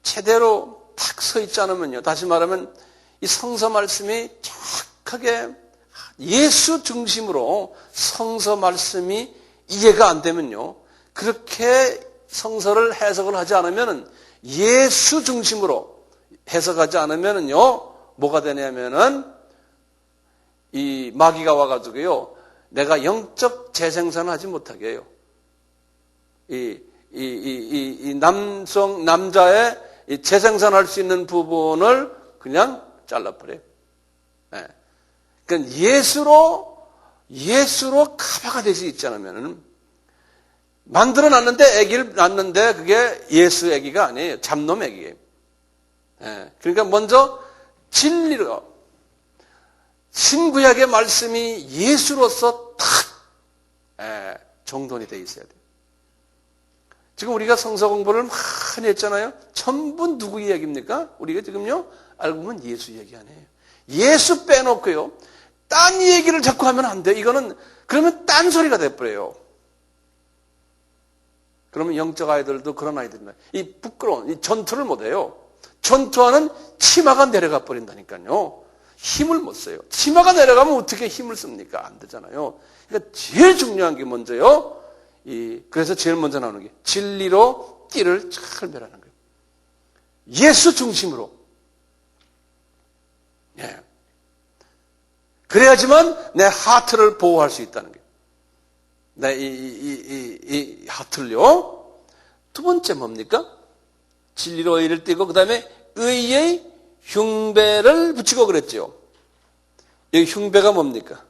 제대로 탁 서 있지 않으면요. 다시 말하면 이 성서 말씀이 정확하게 예수 중심으로 성서 말씀이 이해가 안 되면요. 그렇게 성서를 해석을 하지 않으면 예수 중심으로 해석하지 않으면요. 뭐가 되냐면은 이 마귀가 와가지고요. 내가 영적 재생산을 하지 못하게 해요. 남자의 이 재생산할 수 있는 부분을 그냥 잘라버려요. 예. 그러니까 예수로 카바가 되지 있지 않으면 만들어 놨는데 아기를 낳는데 그게 예수 아기가 아니에요. 잡놈 아기예요. 예. 그러니까 먼저 진리로 신구약의 말씀이 예수로서 탁 정돈이 돼 있어야 돼요. 지금 우리가 성서 공부를 많이 했잖아요. 전부 누구 이야기입니까? 우리가 지금요 알고 보면 예수 얘기 아니에요. 예수 빼놓고요 딴 얘기를 자꾸 하면 안 돼. 이거는 그러면 딴 소리가 돼버려요. 그러면 영적 아이들도 그런 아이들입니다. 이 부끄러운 이 전투를 못해요. 전투하는 치마가 내려가 버린다니까요. 힘을 못 써요. 치마가 내려가면 어떻게 힘을 씁니까? 안 되잖아요. 그러니까 제일 중요한 게 먼저요. 그래서 제일 먼저 나오는 게 진리로 띠를 잘 매라는 거예요. 예수 중심으로. 예. 그래야지만 내 하트를 보호할 수 있다는 거예요. 내 이 하트를요. 두 번째 뭡니까? 진리로 의를 띠고 그 다음에 의의 흉배를 붙이고 그랬죠. 여기 흉배가 뭡니까?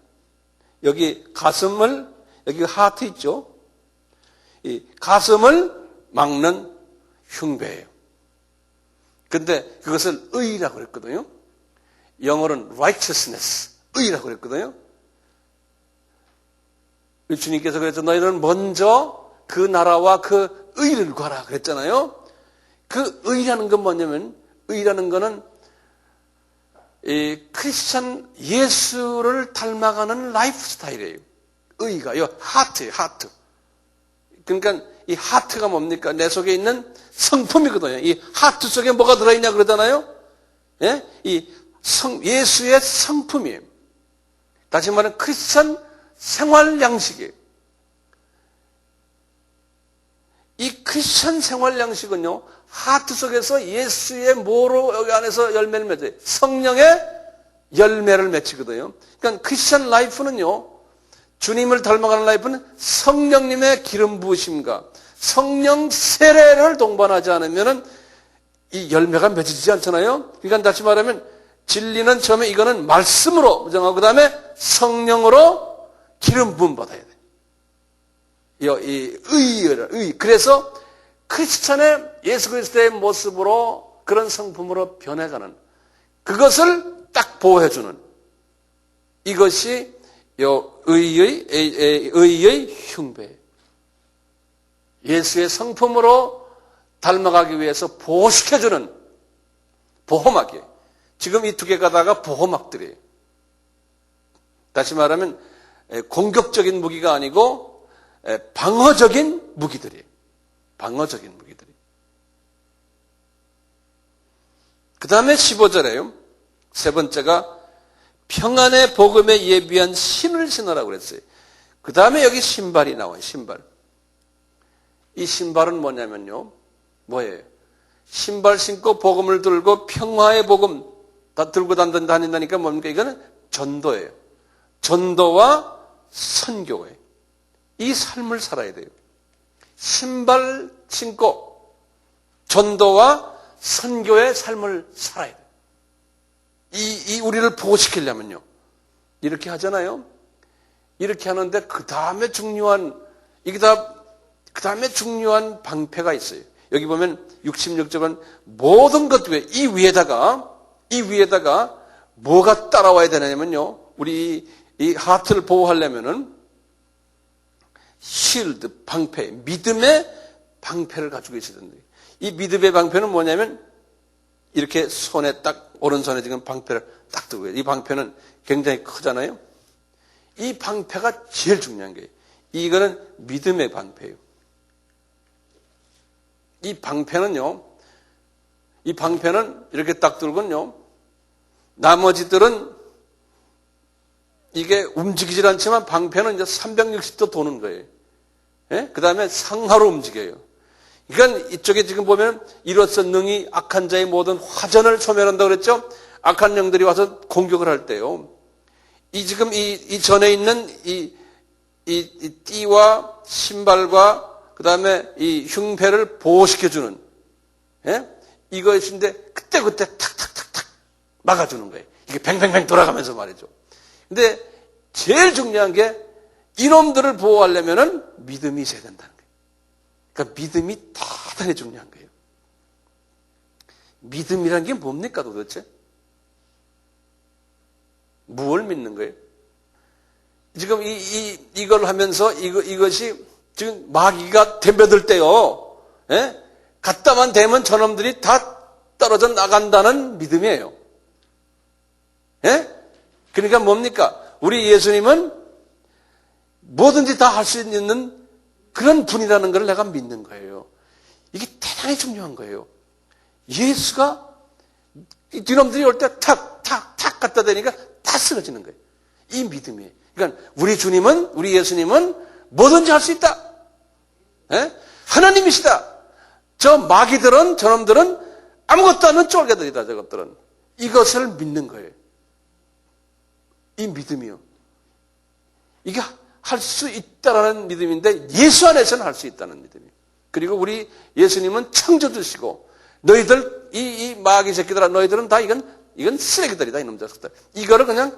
여기 가슴을, 여기 하트 있죠? 이 가슴을 막는 흉배예요. 근데 그것을 의라고 그랬거든요. 영어로는 righteousness, 의라고 그랬거든요. 주님께서 그랬죠. 너희는 먼저 그 나라와 그 의를 구하라 그랬잖아요. 그 의라는 건 뭐냐면, 의라는 거는 이 크리스천 예수를 닮아가는 라이프 스타일이에요. 의가요. 하트예요. 하트. 그러니까 이 하트가 뭡니까? 내 속에 있는 성품이거든요. 이 하트 속에 뭐가 들어있냐 그러잖아요. 예? 예수의 성품이에요. 다시 말하면 크리스천 생활 양식이에요. 이 크리스천 생활 양식은요, 하트 속에서 예수의 뭐로 여기 안에서 열매를 맺어요? 성령의 열매를 맺히거든요. 그러니까 크리스천 라이프는요, 주님을 닮아가는 라이프는 성령님의 기름 부으심과 성령 세례를 동반하지 않으면 이 열매가 맺어지지 않잖아요. 그러니까 다시 말하면 진리는 처음에 이거는 말씀으로 정하고 그 다음에 성령으로 기름 부음 받아야 돼. 의. 그래서 크리스천의 예수 그리스도의 모습으로 그런 성품으로 변해가는 그것을 딱 보호해주는 이것이 의의 흉배. 예수의 성품으로 닮아가기 위해서 보호시켜주는 보호막이에요. 지금 이 두 개가 다가 보호막들이에요. 다시 말하면 공격적인 무기가 아니고 방어적인 무기들이에요. 방어적인 무기들이. 그 다음에 15절에요. 세 번째가 평안의 복음에 예비한 신을 신으라고 그랬어요. 그 다음에 여기 신발이 나와요. 신발. 이 신발은 뭐냐면요. 뭐예요? 신발 신고 복음을 들고 평화의 복음 다 들고 다닌다니까 뭡니까? 이거는 전도예요. 전도와 선교예요. 이 삶을 살아야 돼요. 신발 신고 전도와 선교의 삶을 살아야 돼요. 우리를 보호시키려면요. 이렇게 하잖아요. 이렇게 하는데 그 다음에 중요한 방패가 있어요. 여기 보면 66절은 모든 것 위에 이 위에다가 뭐가 따라와야 되냐면요. 우리 이 하트를 보호하려면은 실드, 방패, 믿음의 방패를 가지고 있어야 된다. 이 믿음의 방패는 뭐냐면 이렇게 손에 딱 오른손에 지금 방패를 딱 들고 있어요. 이 방패는 굉장히 크잖아요. 이 방패가 제일 중요한 거예요. 이거는 믿음의 방패예요. 이 방패는 이렇게 딱 들고는요. 나머지들은 이게 움직이질 않지만 방패는 이제 360도 도는 거예요. 예? 그 다음에 상하로 움직여요. 그러니까 이쪽에 지금 보면 이로써 능히 악한 자의 모든 화전을 소멸한다고 그랬죠? 악한 영들이 와서 공격을 할 때요. 지금 이 전에 있는 이 띠와 신발과 그 다음에 이 흉패를 보호시켜주는, 예? 이것인데 그때 탁탁탁탁 막아주는 거예요. 이게 뱅뱅뱅 돌아가면서 말이죠. 근데 제일 중요한 게 이놈들을 보호하려면은 믿음이 있어야 된다는 거예요. 그러니까 믿음이 대단히 중요한 거예요. 믿음이란 게 뭡니까 도대체? 무엇을 믿는 거예요? 지금 이걸 하면서 이것이 지금 마귀가 덤벼들 때요. 예? 갖다만 대면 저놈들이 다 떨어져 나간다는 믿음이에요. 예? 그러니까 뭡니까? 우리 예수님은 뭐든지 다 할 수 있는 그런 분이라는 걸 내가 믿는 거예요. 이게 대단히 중요한 거예요. 예수가 이놈들이 올 때 탁 갖다 대니까 다 쓰러지는 거예요. 이 믿음이에요. 그러니까 우리 예수님은 뭐든지 할 수 있다. 예? 하나님이시다. 저 마귀들은 저놈들은 아무것도 않는 쫄개들이다. 저것들은 이것을 믿는 거예요. 이 믿음이요. 이게 할 수 있다라는 믿음인데 예수 안에서는 할 수 있다는 믿음이에요. 그리고 우리 예수님은 창조주시고 너희들 이 마귀 새끼들아 너희들은 다 이건 쓰레기들이다 이놈 자식들. 이거를 그냥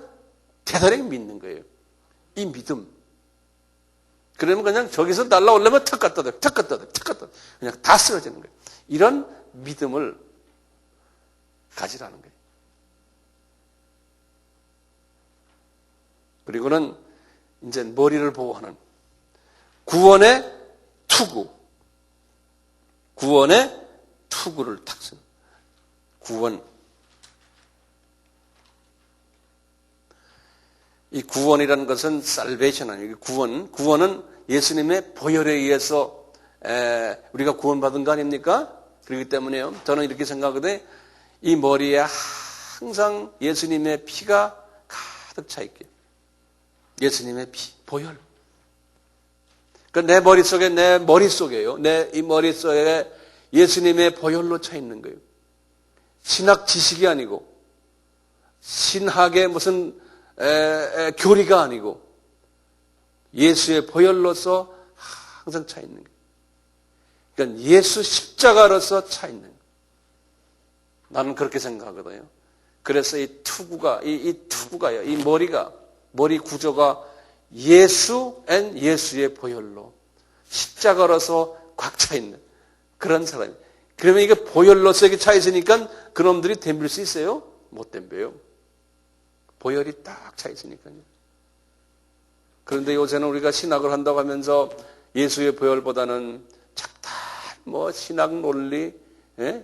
대단히 믿는 거예요. 이 믿음. 그러면 그냥 저기서 날라오려면 턱 갖다 대, 그냥 다 쓰러지는 거예요. 이런 믿음을 가지라는 거예요. 그리고는 이제 머리를 보호하는 구원의 투구를 탁쓰는 구원. 이 구원이라는 것은 살베이션 아니에요. 구원은 예수님의 보혈에 의해서 우리가 구원받은 거 아닙니까? 그렇기 때문에요. 저는 이렇게 생각하거든요. 이 머리에 항상 예수님의 피가 가득 차 있게. 예수님의 피, 보혈. 그러니까 내 머릿속에요. 이 머릿속에 예수님의 보혈로 차 있는 거예요. 신학 지식이 아니고, 신학의 무슨 교리가 아니고, 예수의 보혈로서 항상 차 있는 거예요. 그러니까 예수 십자가로서 차 있는 거예요. 나는 그렇게 생각하거든요. 그래서 이 투구가요. 이 머리 구조가 예수의 보혈로 십자가로서 꽉 차 있는 그런 사람이에요. 그러면 이게 보혈로서 이렇게 차 있으니까 그놈들이 덤빌 수 있어요? 못 덤벼요. 보혈이 딱 차 있으니까요. 그런데 요새는 우리가 신학을 한다고 하면서 예수의 보혈보다는 잡다 신학 논리,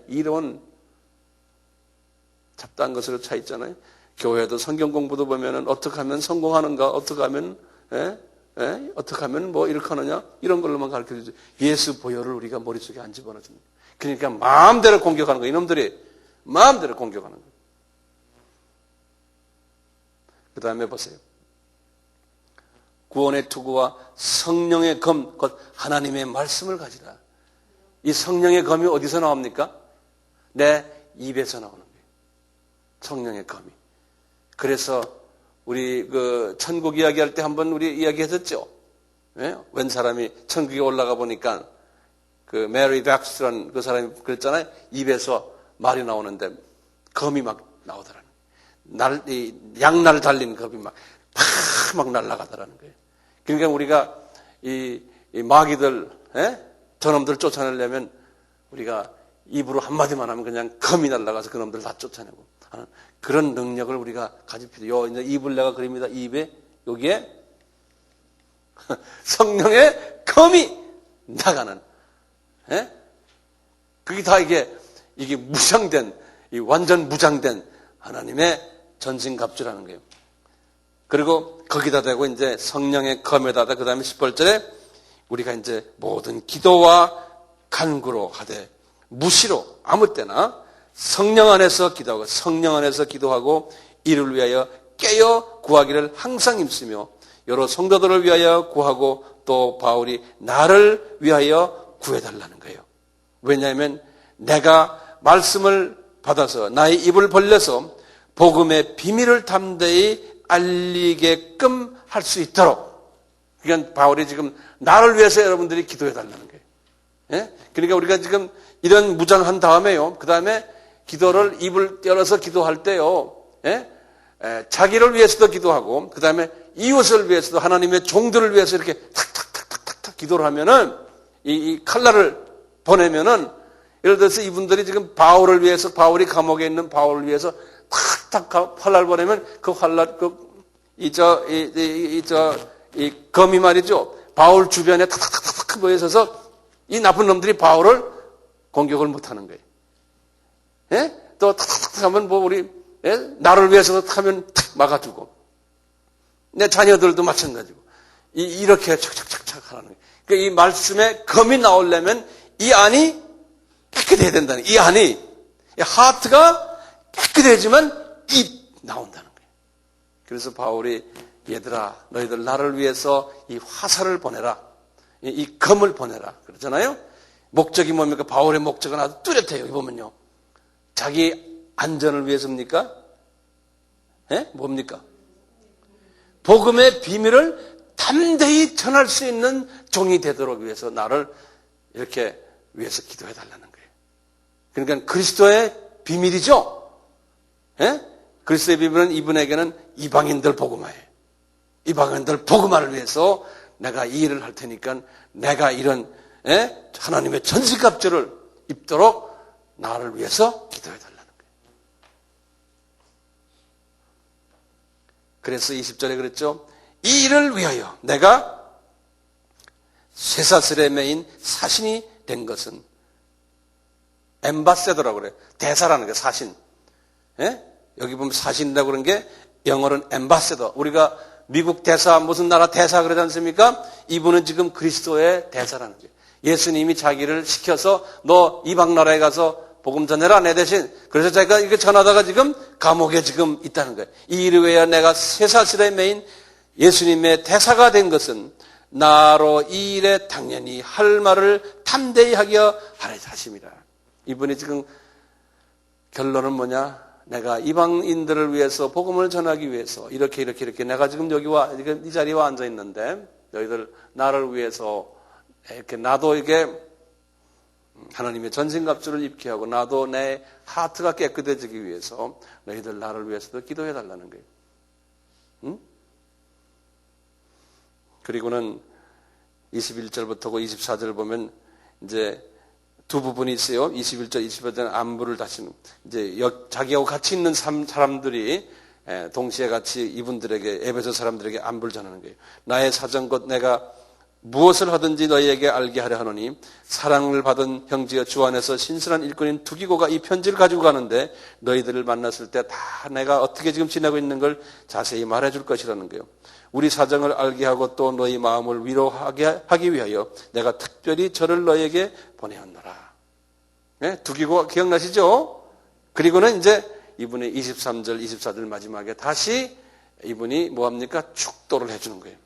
이론 잡다한 것으로 차 있잖아요. 교회도 성경 공부도 보면은 어떻게 하면 성공하는가, 어떻게 하면 이렇게 하느냐, 이런 걸로만 가르쳐 주죠. 예수 보혈을 우리가 머릿속에 안 집어넣습니다. 그러니까 마음대로 공격하는 거예요. 이놈들이 마음대로 공격하는 거예요. 그 다음에 보세요. 구원의 투구와 성령의 검, 곧 하나님의 말씀을 가지라. 이 성령의 검이 어디서 나옵니까? 내 입에서 나오는 거예요. 성령의 검이. 그래서 우리 천국 이야기할 때 한번 우리 이야기했었죠. 웬 사람이 천국에 올라가 보니까 메리 백스트라는 그 사람이 그랬잖아요. 입에서 말이 나오는데 검이 막 나오더라는 거예요. 양날 달린 검이 막 날아가더라는 거예요. 그러니까 우리가 이 마귀들, 저놈들 쫓아내려면 우리가 입으로 한마디만 하면 그냥 검이 날아가서 그놈들 다 쫓아내고 하는 그런 능력을 우리가 가질 필요. 이제 입을 내가 그립니다. 입에 여기에 성령의 검이 나가는. 그게 다 이게 무장된, 완전 무장된 하나님의 전신갑주라는 거예요. 그리고 거기다 대고 이제 성령의 검에다 그 다음에 18절에 우리가 이제 모든 기도와 간구로 하되 무시로 아무 때나 성령 안에서 기도하고 성령 안에서 기도하고 이를 위하여 깨어 구하기를 항상 힘쓰며 여러 성도들을 위하여 구하고 또 바울이 나를 위하여 구해달라는 거예요. 왜냐하면 내가 말씀을 받아서 나의 입을 벌려서 복음의 비밀을 담대히 알리게끔 할 수 있도록. 그러니까 바울이 지금 나를 위해서 여러분들이 기도해달라는 거예요. 예? 그러니까 우리가 지금 이런 무장한 다음에요. 그 다음에 기도를 입을 열어서 기도할 때요. 예? 자기를 위해서도 기도하고 그 다음에 이웃을 위해서도 하나님의 종들을 위해서 이렇게 탁탁탁탁탁 기도를 하면은 이 칼날을 보내면은 예를 들어서 이분들이 지금 바울을 위해서 바울이 감옥에 있는 바울을 위해서 탁탁 칼날 보내면 그 칼날 이 검이 말이죠. 바울 주변에 탁탁탁탁 모여서서 이 나쁜 놈들이 바울을 공격을 못 하는 거예요. 예? 또 탁탁탁 하면 뭐 우리 예? 나를 위해서도 하면 탁 막아주고 내 자녀들도 마찬가지고 이렇게 착착착착 하라는 거예요. 그러니까 이 말씀에 검이 나오려면 이 안이 깨끗해야 된다는 거예요. 이 안이 이 하트가 깨끗해지면 이 나온다는 거예요. 그래서 바울이 얘들아 너희들 나를 위해서 이 화살을 보내라. 이 검을 보내라. 그러잖아요. 목적이 뭡니까? 바울의 목적은 아주 뚜렷해요. 여기 보면요. 자기 안전을 위해서입니까? 예? 뭡니까? 복음의 비밀을 담대히 전할 수 있는 종이 되도록 위해서 나를 이렇게 위해서 기도해 달라는 거예요. 그러니까 그리스도의 비밀이죠. 예? 그리스도의 비밀은 이분에게는 이방인들 복음화예요. 이방인들 복음화를 위해서 내가 이 일을 할 테니까 내가 이런 하나님의 전시갑주를 입도록 나를 위해서 기도해 달라는 거예요. 그래서 20절에 그랬죠. 이 일을 위하여 내가 쇠사슬에 매인 사신이 된 것은 엠바세더라고 그래요. 대사라는 게 사신. 예? 여기 보면 사신이라고 그런 게 영어로는 엠바세더. 우리가 미국 대사, 무슨 나라 대사 그러지 않습니까? 이분은 지금 그리스도의 대사라는 거예요. 예수님이 자기를 시켜서 너 이방 나라에 가서 복음 전해라 내 대신. 그래서 제가 이거 전하다가 지금 감옥에 지금 있다는 거예요. 이 일을 위해 내가 쇠사슬에 매인 예수님의 대사가 된 것은 나로 이 일에 당연히 할 말을 담대히 하려 하심이라. 이분이 지금 결론은 뭐냐? 내가 이방인들을 위해서 복음을 전하기 위해서 이렇게 내가 지금 여기와 이 자리에 앉아 있는데 너희들 나를 위해서 이렇게 나도 이게 하나님의 전신갑주를 입게 하고 나도 내 하트가 깨끗해지기 위해서 너희들 나를 위해서도 기도해 달라는 거예요. 응? 그리고는 21절부터 24절을 보면 이제 두 부분이 있어요. 21절, 25절은 안부를 다시는 이제 자기하고 같이 있는 사람들이 동시에 같이 이분들에게 에베소 사람들에게 안부를 전하는 거예요. 나의 사정 곧 내가 무엇을 하든지 너희에게 알게 하려 하노니 사랑을 받은 형제여 주 안에서 신선한 일꾼인 두기고가 이 편지를 가지고 가는데 너희들을 만났을 때 다 내가 어떻게 지금 지내고 있는 걸 자세히 말해줄 것이라는 거예요. 우리 사정을 알게 하고 또 너희 마음을 위로하게 하기 위하여 내가 특별히 저를 너희에게 보내었노라. 네? 두기고 기억나시죠? 그리고는 이제 이분의 23절, 24절 마지막에 다시 이분이 뭐합니까? 축도를 해주는 거예요.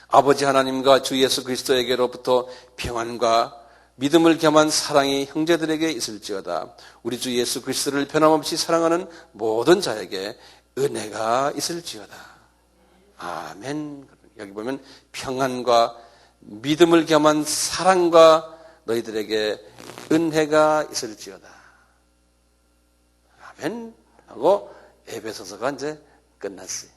아버지 하나님과 주 예수 그리스도에게로부터 평안과 믿음을 겸한 사랑이 형제들에게 있을지어다. 우리 주 예수 그리스도를 변함없이 사랑하는 모든 자에게 은혜가 있을지어다. 아멘. 여기 보면 평안과 믿음을 겸한 사랑과 너희들에게 은혜가 있을지어다. 아멘. 하고 에베소서가 이제 끝났어요.